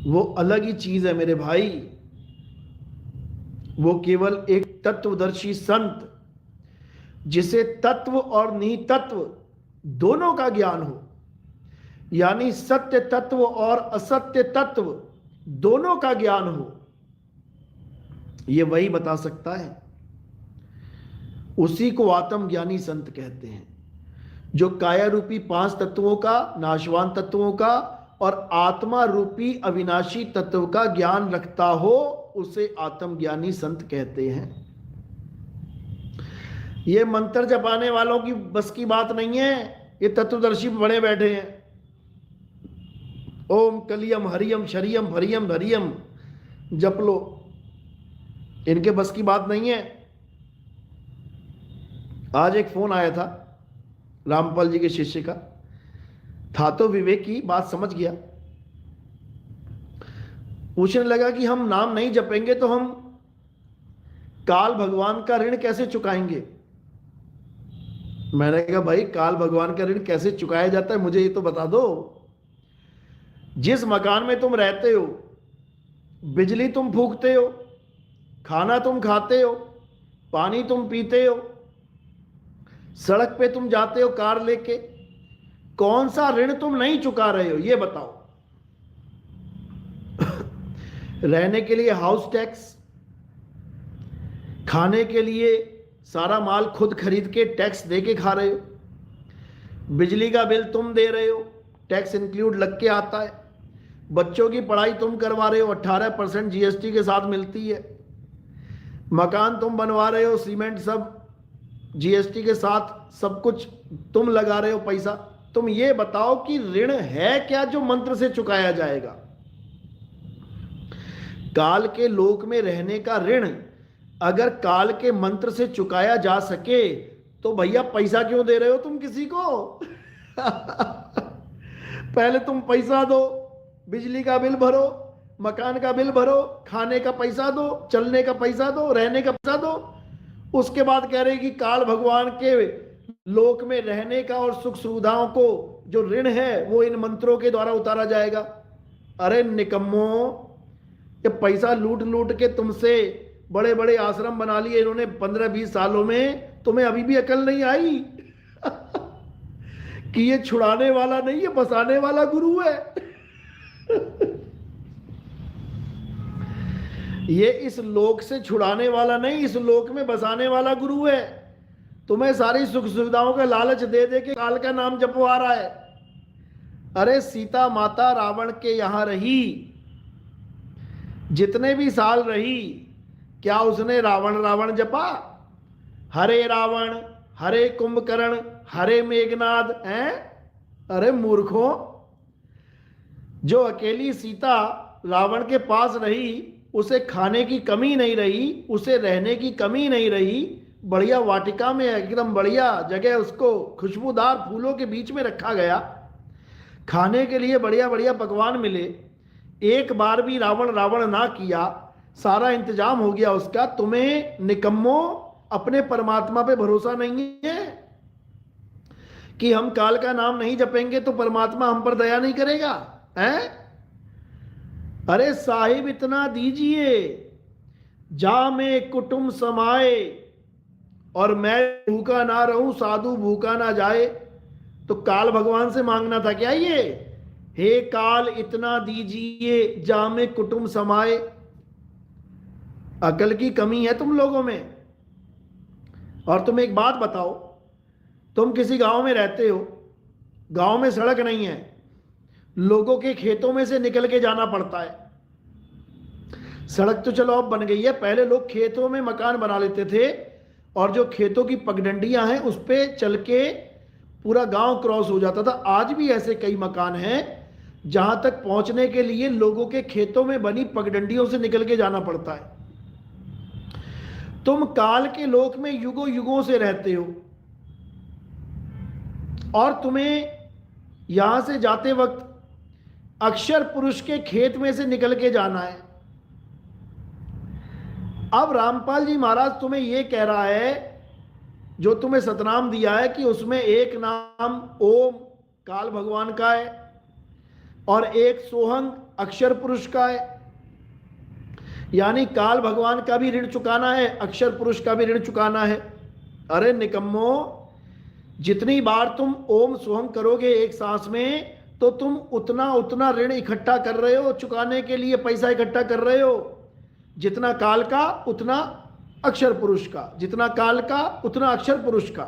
वो अलग ही चीज है मेरे भाई। वो केवल एक तत्वदर्शी संत, जिसे तत्व और नितत्व दोनों का ज्ञान हो, यानी सत्य तत्व और असत्य तत्व दोनों का ज्ञान हो, ये वही बता सकता है। उसी को आत्मज्ञानी संत कहते हैं, जो काया रूपी 5 तत्वों का, नाशवान तत्वों का और आत्मा रूपी अविनाशी तत्व का ज्ञान रखता हो, उसे आत्मज्ञानी संत कहते हैं। ये मंत्र जपाने वालों की बस की बात नहीं है। ये तत्वदर्शी बड़े बैठे हैं, ओम कलियम हरियम शरियम भरियम धरियम जप लो, इनके बस की बात नहीं है। आज एक फोन आया था रामपाल जी के शिष्य का, था तो विवेक की बात समझ गया। पूछने लगा कि हम नाम नहीं जपेंगे तो हम काल भगवान का ऋण कैसे चुकाएंगे। मैंने कहा भाई, काल भगवान का ऋण कैसे चुकाया जाता है मुझे ये तो बता दो। जिस मकान में तुम रहते हो, बिजली तुम फूंकते हो, खाना तुम खाते हो, पानी तुम पीते हो, सड़क पे तुम जाते हो कार लेके, कौन सा ऋण तुम नहीं चुका रहे हो ये बताओ। रहने के लिए हाउस टैक्स, खाने के लिए सारा माल खुद खरीद के टैक्स दे के खा रहे हो, बिजली का बिल तुम दे रहे हो, टैक्स इंक्लूड लग के आता है, बच्चों की पढ़ाई तुम करवा रहे हो, 18% जीएसटी के साथ मिलती है, मकान तुम बनवा रहे हो, सीमेंट सब जीएसटी के साथ, सब कुछ तुम लगा रहे हो पैसा। तुम ये बताओ कि ऋण है क्या जो मंत्र से चुकाया जाएगा? काल के लोक में रहने का ऋण अगर काल के मंत्र से चुकाया जा सके तो भैया पैसा क्यों दे रहे हो तुम किसी को? पहले तुम पैसा दो, बिजली का बिल भरो, मकान का बिल भरो, खाने का पैसा दो, चलने का पैसा दो, रहने का पैसा दो। उसके बाद कह रहे कि काल भगवान के लोक में रहने का और सुख सुविधाओं को जो ऋण है वो इन मंत्रों के द्वारा उतारा जाएगा। अरे निकम्मो, ये पैसा लूट लूट के तुमसे बड़े बड़े आश्रम बना लिए इन्होंने 15-20 सालों में, तुम्हें अभी भी अकल नहीं आई कि ये छुड़ाने वाला नहीं, ये बसाने वाला गुरु है। ये इस लोक से छुड़ाने वाला नहीं, इस लोक में बसाने वाला गुरु है। तुम्हें सारी सुख सुविधाओं का लालच दे दे के काल का नाम जपवा रहा है। अरे सीता माता रावण के यहां रही, जितने भी साल रही, क्या उसने रावण रावण जपा? हरे रावण, हरे कुंभकर्ण, हरे मेघनाद हैं। अरे मूर्खों, जो अकेली सीता रावण के पास रही, उसे खाने की कमी नहीं रही, उसे रहने की कमी नहीं रही, बढ़िया वाटिका में एकदम बढ़िया जगह उसको खुशबूदार फूलों के बीच में रखा गया, खाने के लिए बढ़िया बढ़िया पकवान मिले, एक बार भी रावण रावण ना किया, सारा इंतजाम हो गया उसका। तुम्हें निकम्मो अपने परमात्मा पे भरोसा नहीं है कि हम काल का नाम नहीं जपेंगे तो परमात्मा हम पर दया नहीं करेगा हैं? अरे साहिब इतना दीजिए, जा में कुटुंब समाए और मैं भूखा ना रहूं, साधु भूखा ना जाए। तो काल भगवान से मांगना था क्या ये, हे काल इतना दीजिए जा में कुटुंब समाए। अकल की कमी है तुम लोगों में। और तुम एक बात बताओ, तुम किसी गांव में रहते हो, गांव में सड़क नहीं है, लोगों के खेतों में से निकल के जाना पड़ता है। सड़क तो चलो अब बन गई है, पहले लोग खेतों में मकान बना लेते थे और जो खेतों की पगडंडियां हैं उस पे चल के पूरा गांव क्रॉस हो जाता था। आज भी ऐसे कई मकान हैं जहां तक पहुंचने के लिए लोगों के खेतों में बनी पगडंडियों से निकल के जाना पड़ता है। तुम काल के लोक में युगों युगों से रहते हो और तुम्हें यहां से जाते वक्त अक्षर पुरुष के खेत में से निकल के जाना है। अब रामपाल जी महाराज तुम्हें यह कह रहा है, जो तुम्हें सतनाम दिया है कि उसमें एक नाम ओम काल भगवान का है और एक सोहंग अक्षर पुरुष का है, यानी काल भगवान का भी ऋण चुकाना है, अक्षर पुरुष का भी ऋण चुकाना है। अरे निकम्मो, जितनी बार तुम ओम सोहम करोगे एक सांस में, तो तुम उतना उतना ऋण इकट्ठा कर रहे हो, चुकाने के लिए पैसा इकट्ठा कर रहे हो। जितना काल का उतना अक्षर पुरुष का, जितना काल का उतना अक्षर पुरुष का।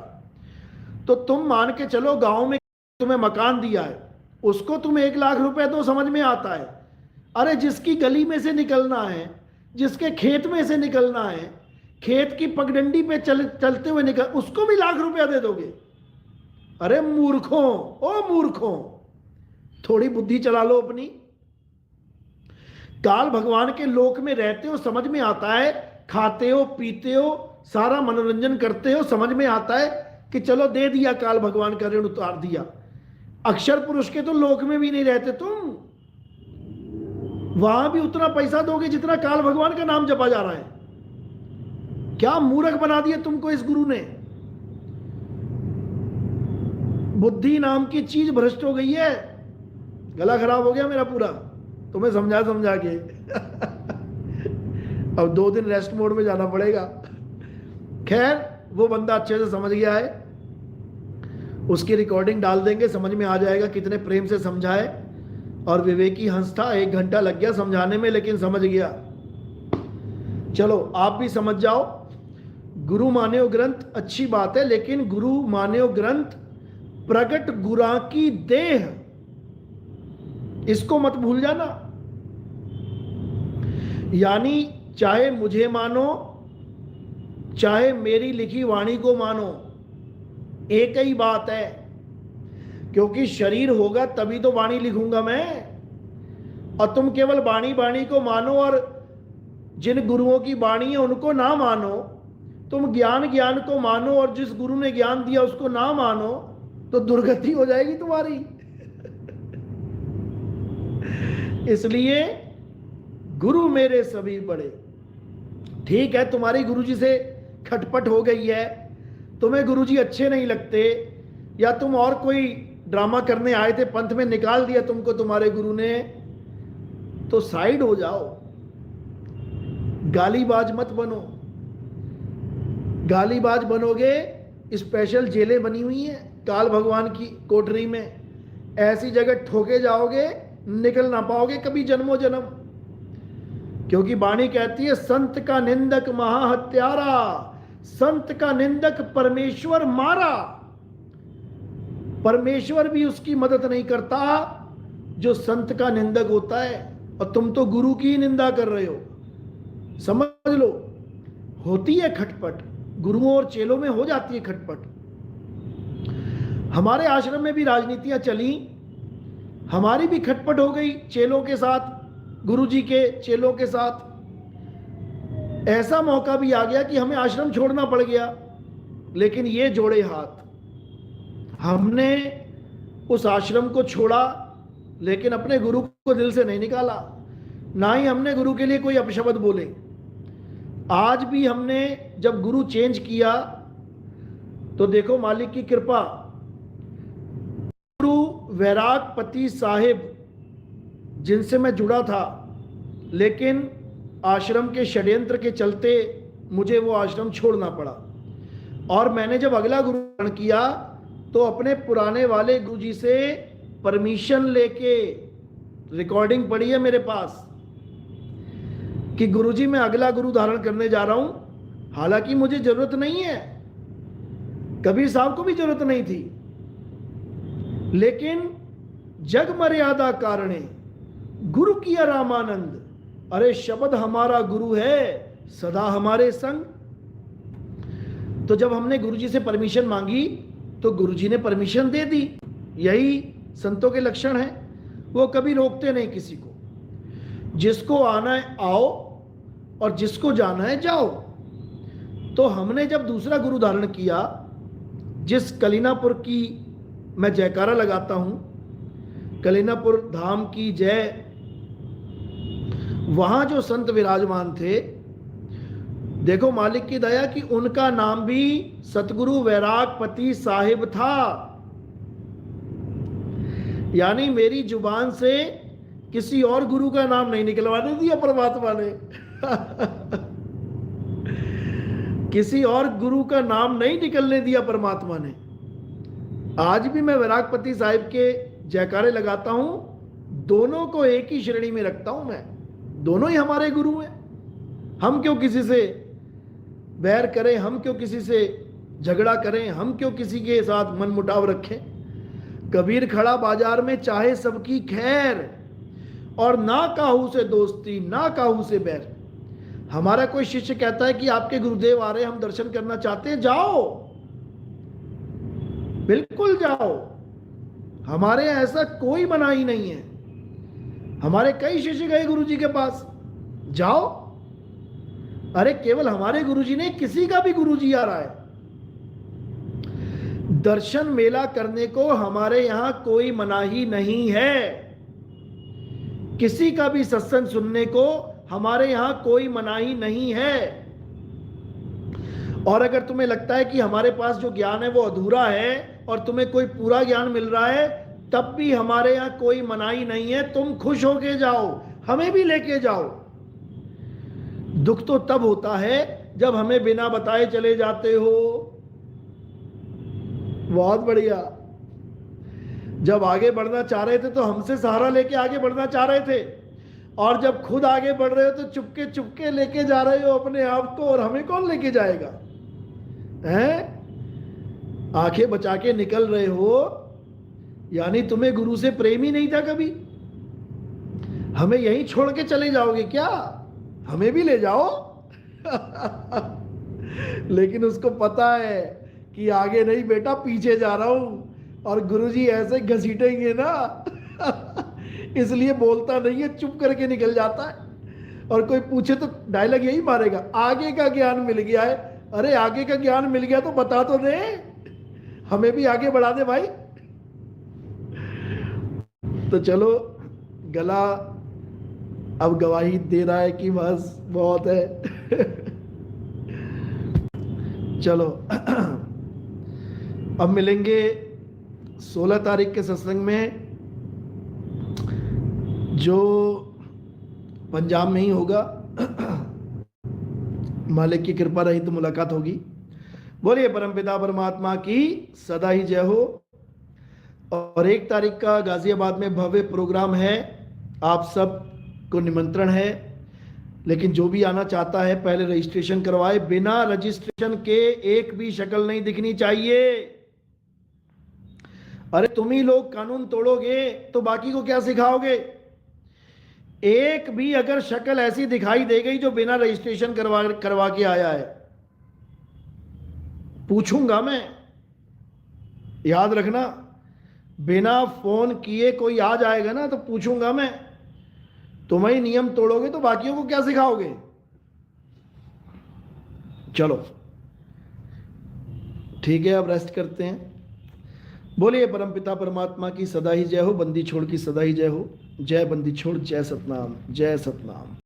तो तुम मान के चलो, गांव में तुम्हें मकान दिया है, उसको तुम 1 लाख रुपए दो, समझ में आता है। अरे जिसकी गली में से निकलना है, जिसके खेत में से निकलना है, खेत की पगडंडी पे चलते हुए निकल, उसको भी 1 लाख रुपया दे दोगे? अरे मूर्खों, ओ मूर्खों, थोड़ी बुद्धि चला लो अपनी। काल भगवान के लोक में रहते हो, समझ में आता है, खाते हो पीते हो, सारा मनोरंजन करते हो, समझ में आता है कि चलो दे दिया, काल भगवान का ऋण उतार दिया। अक्षर पुरुष के तो लोक में भी नहीं रहते तुम, वहां भी उतना पैसा दोगे जितना काल भगवान का नाम जपा जा रहा है। क्या मूर्ख बना दिया तुमको इस गुरु ने। बुद्धि नाम की चीज भ्रष्ट हो गई है। गला खराब हो गया मेरा पूरा, तुम्हें समझा समझा के अब 2 दिन रेस्ट मोड में जाना पड़ेगा। खैर, वो बंदा अच्छे से समझ गया है, उसकी रिकॉर्डिंग डाल देंगे, समझ में आ जाएगा कितने प्रेम से समझाए। और विवेकी हंस था, 1 घंटा लग गया समझाने में, लेकिन समझ गया। चलो आप भी समझ जाओ। गुरु मान्यो ग्रंथ अच्छी बात है, लेकिन गुरु मान्यो ग्रंथ प्रगट गुरा की देह, इसको मत भूल जाना। यानी चाहे मुझे मानो, चाहे मेरी लिखी वाणी को मानो, एक ही बात है। क्योंकि शरीर होगा तभी तो वाणी लिखूंगा मैं। और तुम केवल वाणी वाणी को मानो और जिन गुरुओं की वाणी है उनको ना मानो, तुम ज्ञान ज्ञान को मानो और जिस गुरु ने ज्ञान दिया उसको ना मानो, तो दुर्गति हो जाएगी तुम्हारी। इसलिए गुरु मेरे सभी बड़े। ठीक है, तुम्हारी गुरुजी से खटपट हो गई है, तुम्हें गुरुजी अच्छे नहीं लगते, या तुम और कोई ड्रामा करने आए थे, पंथ में निकाल दिया तुमको तुम्हारे गुरु ने, तो साइड हो जाओ। गालीबाज मत बनो। गालीबाज बनोगे, स्पेशल जेलें बनी हुई हैं काल भगवान की कोठरी में, ऐसी जगह ठोके जाओगे, निकल ना पाओगे कभी जन्मों जन्म। क्योंकि वाणी कहती है, संत का निंदक महाहत्यारा, संत का निंदक परमेश्वर मारा। परमेश्वर भी उसकी मदद नहीं करता जो संत का निंदक होता है, और तुम तो गुरु की निंदा कर रहे हो। समझ लो, होती है खटपट, गुरुओं और चेलों में हो जाती है खटपट। हमारे आश्रम में भी राजनीतियां चली, हमारी भी खटपट हो गई चेलों के साथ, गुरुजी के चेलों के साथ। ऐसा मौका भी आ गया कि हमें आश्रम छोड़ना पड़ गया, लेकिन ये जोड़े हाथ, हमने उस आश्रम को छोड़ा लेकिन अपने गुरु को दिल से नहीं निकाला, ना ही हमने गुरु के लिए कोई अपशब्द बोले। आज भी हमने जब गुरु चेंज किया तो देखो मालिक की कृपा, गुरु वैरागपति साहिब जिनसे मैं जुड़ा था, लेकिन आश्रम के षड्यंत्र के चलते मुझे वो आश्रम छोड़ना पड़ा। और मैंने जब अगला गुरु ग्रहण किया तो अपने पुराने वाले गुरुजी से परमिशन लेके, रिकॉर्डिंग पड़ी है मेरे पास कि गुरुजी मैं अगला गुरु धारण करने जा रहा हूं। हालांकि मुझे जरूरत नहीं है, कबीर साहब को भी जरूरत नहीं थी, लेकिन जग मर्यादा कारणे गुरु किया रामानंद। अरे शब्द हमारा गुरु है, सदा हमारे संग। तो जब हमने गुरुजी से परमिशन मांगी तो गुरुजी ने परमिशन दे दी। यही संतों के लक्षण है, वो कभी रोकते नहीं किसी को। जिसको आना है आओ और जिसको जाना है जाओ। तो हमने जब दूसरा गुरु धारण किया, जिस कलीनापुर की मैं जयकारा लगाता हूं, कलीनापुर धाम की जय, वहां जो संत विराजमान थे, देखो मालिक की दया कि उनका नाम भी सतगुरु वैरागपति साहिब था। यानी मेरी जुबान से किसी और गुरु का नाम नहीं निकलवाने दिया परमात्मा ने किसी और गुरु का नाम नहीं निकलने दिया परमात्मा ने। आज भी मैं वैरागपति साहिब के जयकारे लगाता हूं, दोनों को एक ही श्रेणी में रखता हूं मैं, दोनों ही हमारे गुरु हैं। हम क्यों किसी से बैर करें, हम क्यों किसी से झगड़ा करें, हम क्यों किसी के साथ मन मुटाव रखें। कबीर खड़ा बाजार में चाहे सबकी खैर, और ना काहू से दोस्ती ना काहू से बैर। हमारा कोई शिष्य कहता है कि आपके गुरुदेव आ रहे हैं, हम दर्शन करना चाहते हैं, जाओ, बिल्कुल जाओ, हमारे यहाँ ऐसा कोई मनाही नहीं है। हमारे कई शिष्य गए गुरुजी के पास, जाओ। अरे केवल हमारे गुरुजी ने, किसी का भी गुरुजी आ रहा है, दर्शन मेला करने को हमारे यहां कोई मनाही नहीं है। किसी का भी सत्संग सुनने को हमारे यहां कोई मनाही नहीं है। और अगर तुम्हें लगता है कि हमारे पास जो ज्ञान है वो अधूरा है और तुम्हें कोई पूरा ज्ञान मिल रहा है, तब भी हमारे यहां कोई मनाही नहीं है। तुम खुश होके जाओ, हमें भी लेके जाओ। दुख तो तब होता है जब हमें बिना बताए चले जाते हो। बहुत बढ़िया। जब आगे बढ़ना चाह रहे थे तो हमसे सहारा लेके आगे बढ़ना चाह रहे थे, और जब खुद आगे बढ़ रहे हो तो चुपके चुपके लेके जा रहे हो अपने आप को, और हमें कौन लेके जाएगा? हैं? आंखें बचा के निकल रहे हो, यानी तुम्हें गुरु से प्रेम ही नहीं था कभी। हमें यहीं छोड़ के चले जाओगे क्या? हमें भी ले जाओ लेकिन उसको पता है कि आगे नहीं बेटा, पीछे जा रहा हूं, और गुरुजी ऐसे घसीटेंगे ना इसलिए बोलता नहीं है, चुप करके निकल जाता है। और कोई पूछे तो डायलॉग यही मारेगा, आगे का ज्ञान मिल गया है। अरे आगे का ज्ञान मिल गया तो बता तो दे, हमें भी आगे बढ़ा दे भाई। तो चलो, गला अब गवाही दे रहा है कि बस बहुत है चलो अब मिलेंगे 16 तारीख के सत्संग में, जो पंजाब में ही होगा। मालिक की कृपा रही तो मुलाकात होगी। बोलिए परमपिता परमात्मा की सदा ही जय हो। और 1 तारीख का गाजियाबाद में भव्य प्रोग्राम है, आप सब को निमंत्रण है। लेकिन जो भी आना चाहता है पहले रजिस्ट्रेशन करवाए। बिना रजिस्ट्रेशन के एक भी शक्ल नहीं दिखनी चाहिए। अरे तुम ही लोग कानून तोड़ोगे तो बाकी को क्या सिखाओगे? एक भी अगर शक्ल ऐसी दिखाई दे गई जो बिना रजिस्ट्रेशन करवा के आया है, पूछूंगा मैं, याद रखना, बिना फोन किए कोई आ जाएगा ना तो पूछूंगा मैं। तुम ही नियम तोड़ोगे तो बाकियों को क्या सिखाओगे? चलो ठीक है, अब रेस्ट करते हैं। बोलिए परमपिता परमात्मा की सदा ही जय हो, बंदी छोड़ की सदा ही जय हो। जय बंदी छोड़, जय सतनाम, जय सतनाम।